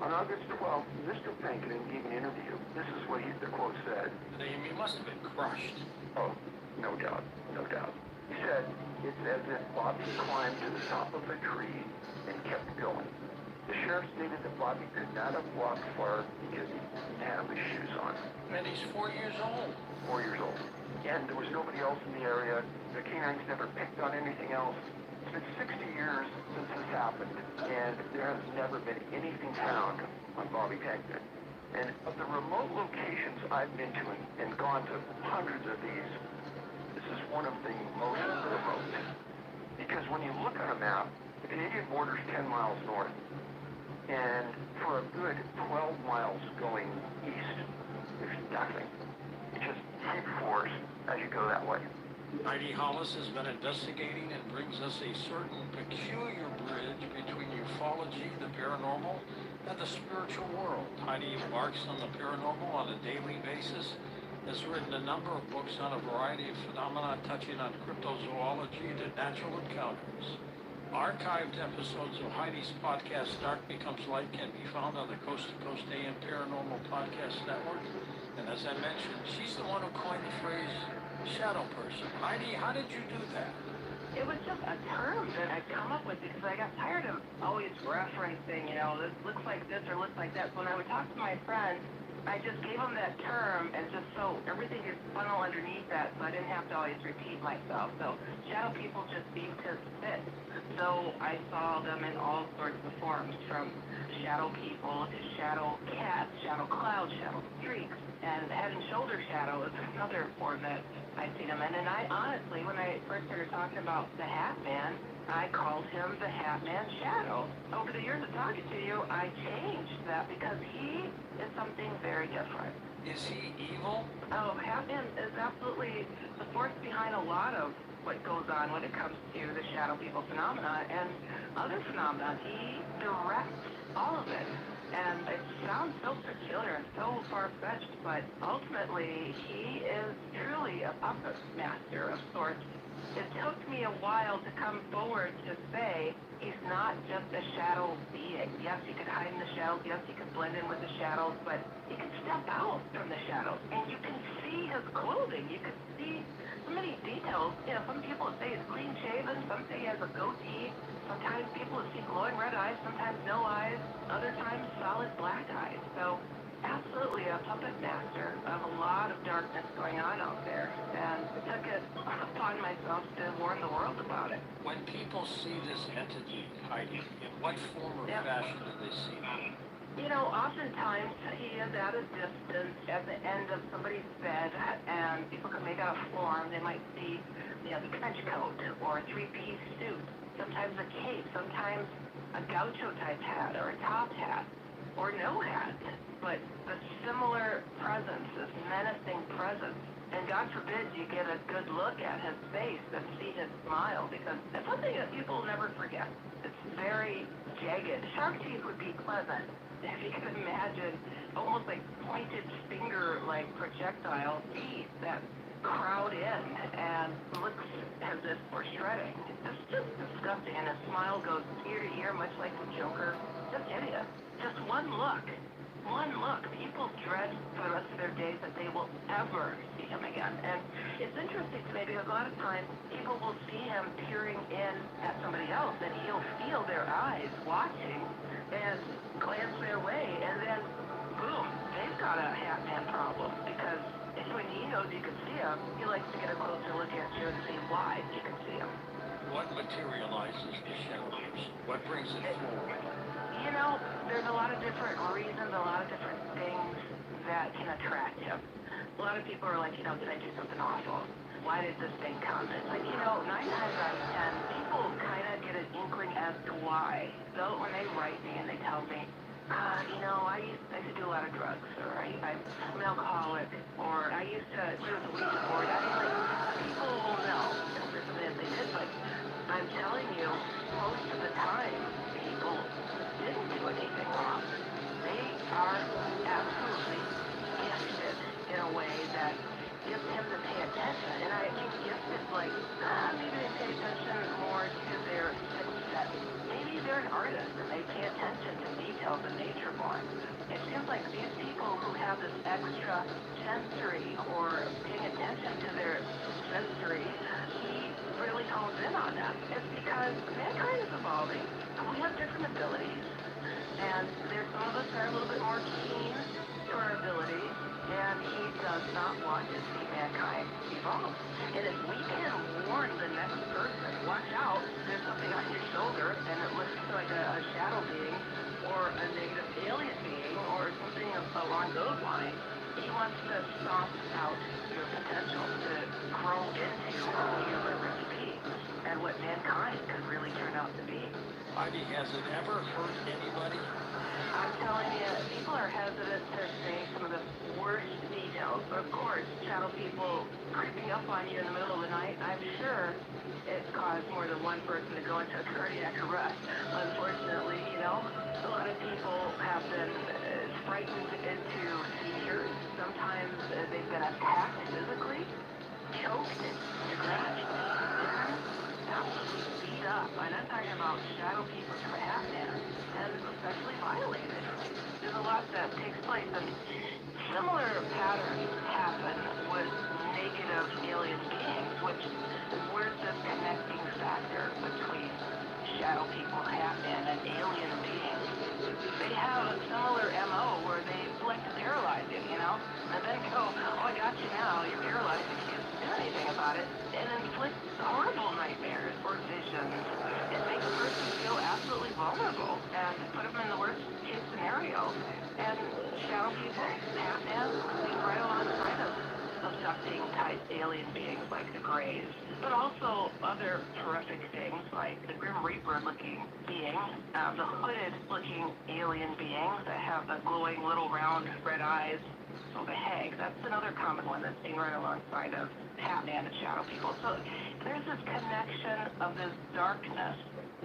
On August 12th, Mr. Pankinen gave an interview. This is what the quote said. He must have been crushed. Oh, no doubt, no doubt. He said, it's as if Bobby climbed to the top of a tree and kept going. The sheriff stated that Bobby could not have walked far because he didn't have his shoes on. And he's 4 years old. 4 years old. And there was nobody else in the area. The canines never picked on anything else. It's been 60 years since this happened, and there has never been anything found on Bobby Tankman. And of the remote locations I've been to and gone to hundreds of these, this is one of the most remote. Because when you look on a map, the Canadian border's 10 miles north, and for a good 12 miles going east, there's nothing. It's just deep forest as you go that way. Heidi Hollis has been investigating and brings us a certain peculiar bridge between ufology, the paranormal, and the spiritual world. Heidi embarks on the paranormal on a daily basis, has written a number of books on a variety of phenomena touching on cryptozoology to natural encounters. Archived episodes of Heidi's podcast, Dark Becomes Light, can be found on the Coast to Coast AM Paranormal Podcast Network. And as I mentioned, she's the one who coined the phrase shadow person. Heidi, how did you do that? It was just a term that I'd come up with because I got tired of always referencing, this looks like this or looks like that. So when I would talk to my friends, I just gave them that term, and just so everything could funnel underneath that, so I didn't have to always repeat myself. So shadow people just seemed to fit. So I saw them in all sorts of forms, from shadow people to shadow cats, shadow clouds, shadow streaks, and head and shoulder shadow is another form that I've seen them in. And I honestly, when I first started talking about the Hat Man, I called him the Hat Man Shadow. Over the years of talking to you, I changed that because he is something very different. Is he evil? Oh, Hat Man is absolutely the force behind a lot of what goes on when it comes to the shadow people phenomena and other phenomena. He directs all of it. And it sounds so peculiar and so far-fetched, but ultimately, he is truly a puppet master of sorts. It took me a while to come forward to say he's not just a shadow being. Yes, he could hide in the shadows. Yes, he could blend in with the shadows, but he can step out from the shadows, and you can see his clothing. You can see so many details. Some people say he's clean-shaven. Some say he has a goatee. Sometimes people see glowing red eyes, sometimes no eyes, other times solid black eyes. So absolutely a puppet master of a lot of darkness going on out there. And I took it upon myself to warn the world about it. When people see this entity, Heidi, in what form or fashion do they see him? Oftentimes he is at a distance at the end of somebody's bed, and people can make out a form. They might see, the trench coat or a three-piece suit. Sometimes a cape, sometimes a gaucho-type hat or a top hat or no hat. But the similar presence, this menacing presence. And God forbid you get a good look at his face and see his smile, because it's something that people never forget. It's very jagged. Shark teeth would be pleasant if you could imagine almost like pointed finger-like projectile teeth that crowd in and looks as if we're shredding. It's just disgusting, and his smile goes ear to ear, much like the Joker. Just hideous. Just one look. People dread for the rest of their days that they will ever see him again. And it's interesting to me because a lot of times people will see him peering in at somebody else, and he'll feel their eyes watching and glance their way, and then boom, they've got a Hat Man problem, because when he knows you can see him, he likes to get a closer look at you and see why you can see him. What materializes the shadow person? What brings it forward? There's a lot of different reasons, a lot of different things that can attract him. A lot of people are like, did I do something awful? Why did this thing come? It's like, 9 times out of 10, people kind of get an inkling as to why. So when they write me and they tell me, I used to do a lot of drugs, or I'm an alcoholic, or I used to use a weed board. People will know if there's something that they did, but I'm telling you, most of the time, people didn't do anything wrong. They are absolutely gifted in a way that gives him to pay attention. And I think gifted, like, maybe they pay attention more to their success. Maybe they're an artist and they pay attention to details in nature more. It seems like these people who have this extra sensory or paying attention to their sensory, he really hones in on them. It's because mankind is evolving. We have different abilities, and there's some of us that are a little bit more keen to our abilities, and he does not want to see mankind evolve. And if we can warn the next person, watch out, there's something on your shoulder, and it looks like a shadow being, or a negative alien being, or something along those lines, he wants to stomp out your potential to grow into who you were meant to be, and what mankind could really turn out to be. Ivy, has it ever hurt anybody? I'm telling you, people are hesitant to say some of the worst details. Of course, shadow people creeping up on you in the middle of the night, I'm sure it caused more than one person to go into a cardiac arrest. Unfortunately, a lot of people have been frightened into seizures. Sometimes they've been attacked physically, choked, scratched, beat up. And I'm talking about shadow people from Afghan and especially violated. There's a lot that takes place, and similar patterns happen with negative alien beings, which is where's the connecting factor between shadow people, Afghan, and alien beings. They have a similar MO where they like to paralyze you, and then go, oh, I got you now, you're paralyzed, you can't do anything about it, and inflict horrible nightmares or visions. It makes a person feel absolutely vulnerable and put them in the worst case scenario. And shadow people, Afghans, being right alongside of abducting type alien beings like the Greys, but also other terrific things like the Grim Reaper looking beings, the hooded looking alien beings that have the glowing little round red eyes. So the Hag, that's another common one that's seen right alongside of Batman and shadow people. So there's this connection of this darkness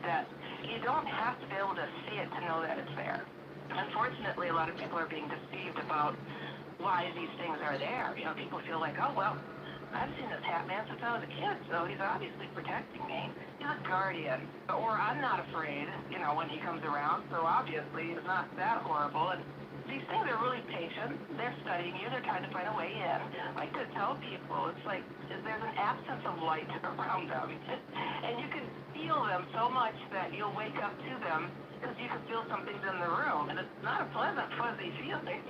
that you don't have to be able to see it to know that it's there. Unfortunately, a lot of people are being deceived about why these things are there. People feel like, oh, well, I've seen this Hat Man since I was a kid, so he's obviously protecting me. He's a guardian. Or I'm not afraid, when he comes around, so obviously he's not that horrible. And these things are really patient. They're studying you. They're trying to find a way in. I like to tell people, it's like there's an absence of light around them. And you can feel them so much that you'll wake up to them because you can feel something's in the room. And it's not a pleasant, fuzzy feeling,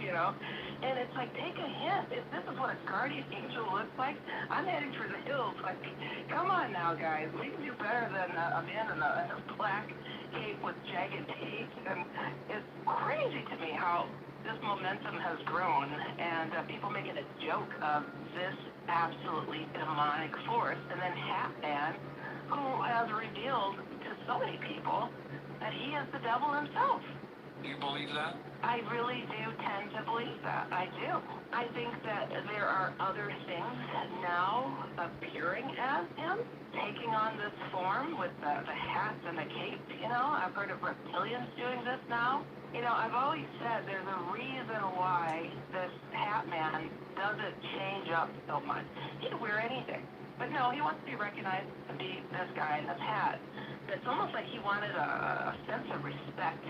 And it's like, take a hint. If this is what a guardian angel looks like, I'm heading for the hills. Like, come on now, guys. We can do better than a man in a black cape with jagged teeth. And it's crazy to me how this momentum has grown, and people making a joke of this absolutely demonic force, and then Hat Man, who has revealed to so many people that he is the devil himself. Do you believe that? I really do tend to believe that. I do. I think that there are other things now appearing as him, taking on this form with the hat and the cape, I've heard of reptilians doing this now. I've always said there's a reason why this Hat Man doesn't change up so much. He can wear anything. But no, he wants to be recognized to be this guy in this hat. It's almost like he wanted a sense of respect,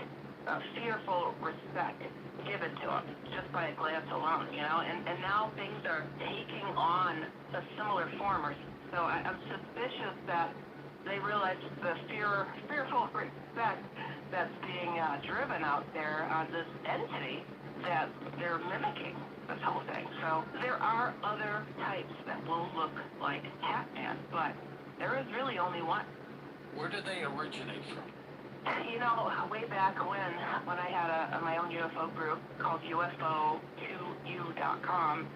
a fearful respect given to him just by a glance alone, and now things are taking on a similar form. So I'm suspicious that they realize the fearful respect that's being driven out there on this entity that they're mimicking this whole thing. So there are other types that will look like Hat Man, but there is really only one. Where did they originate from? Way back when I had my own UFO group called UFO2U.com,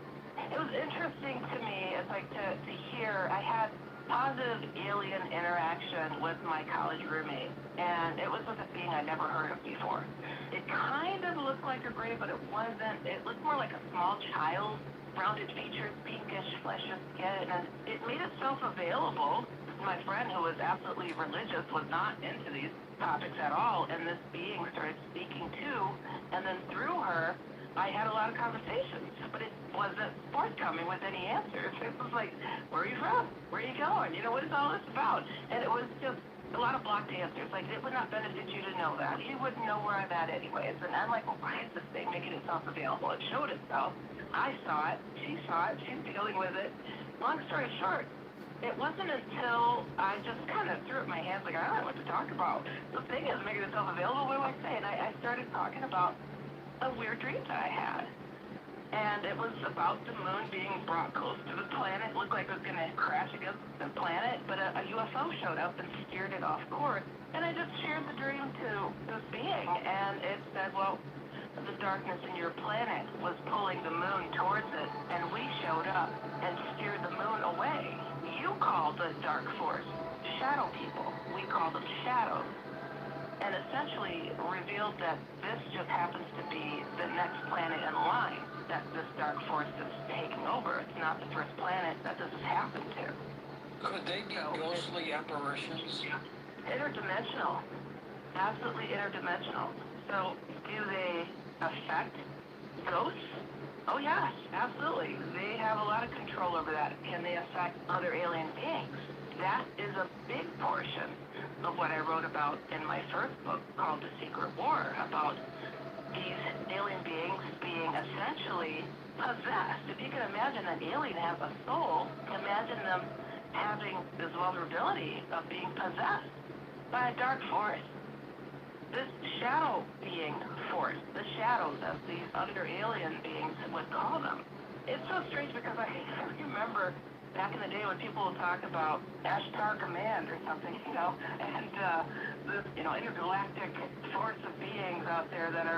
it was interesting to me, it's like to hear, I had positive alien interaction with my college roommate, and it was with a being I'd never heard of before. It kind of looked like a gray, but it wasn't. It looked more like a small child, rounded features, pinkish flesh and skin, and it made itself available. My friend, who was absolutely religious, was not into these topics at all, and this being started speaking to, and then through her, I had a lot of conversations, but it wasn't forthcoming with any answers. It was like, where are you from? Where are you going? What is all this about? And it was just a lot of blocked answers. Like, it would not benefit you to know that. You wouldn't know where I'm at anyways. And I'm like, well, why is this thing making itself available? It showed itself. I saw it. She saw it. She's dealing with it. Long story short, it wasn't until I just kind of threw up my hands like, I don't know what to talk about. The thing is making itself available. What do I say? And I started talking about a weird dream that I had. And it was about the moon being brought close to the planet. It looked like it was going to crash against the planet, but a UFO showed up and steered it off course. And I just shared the dream to this being, and it said, well, the darkness in your planet was pulling the moon towards it, and we showed up and steered the moon away. You call the dark force shadow people. We call them shadows. And essentially revealed that this just happens to be the next planet in line that this dark force is taking over. It's not the first planet that this has happened to. Could they be ghostly apparitions? Interdimensional. Absolutely interdimensional. So, do they affect ghosts? Oh yes, absolutely. They have a lot of control over that. Can they affect other alien beings? That is a big portion of what I wrote about in my first book called The Secret War, about these alien beings being essentially possessed. If you can imagine an alien has a soul, imagine them having this vulnerability of being possessed by a dark force. This shadow being force, the shadows, as these other alien beings would call them. It's so strange because I remember back in the day when people would talk about Ashtar Command or something, and this, intergalactic force of beings out there that are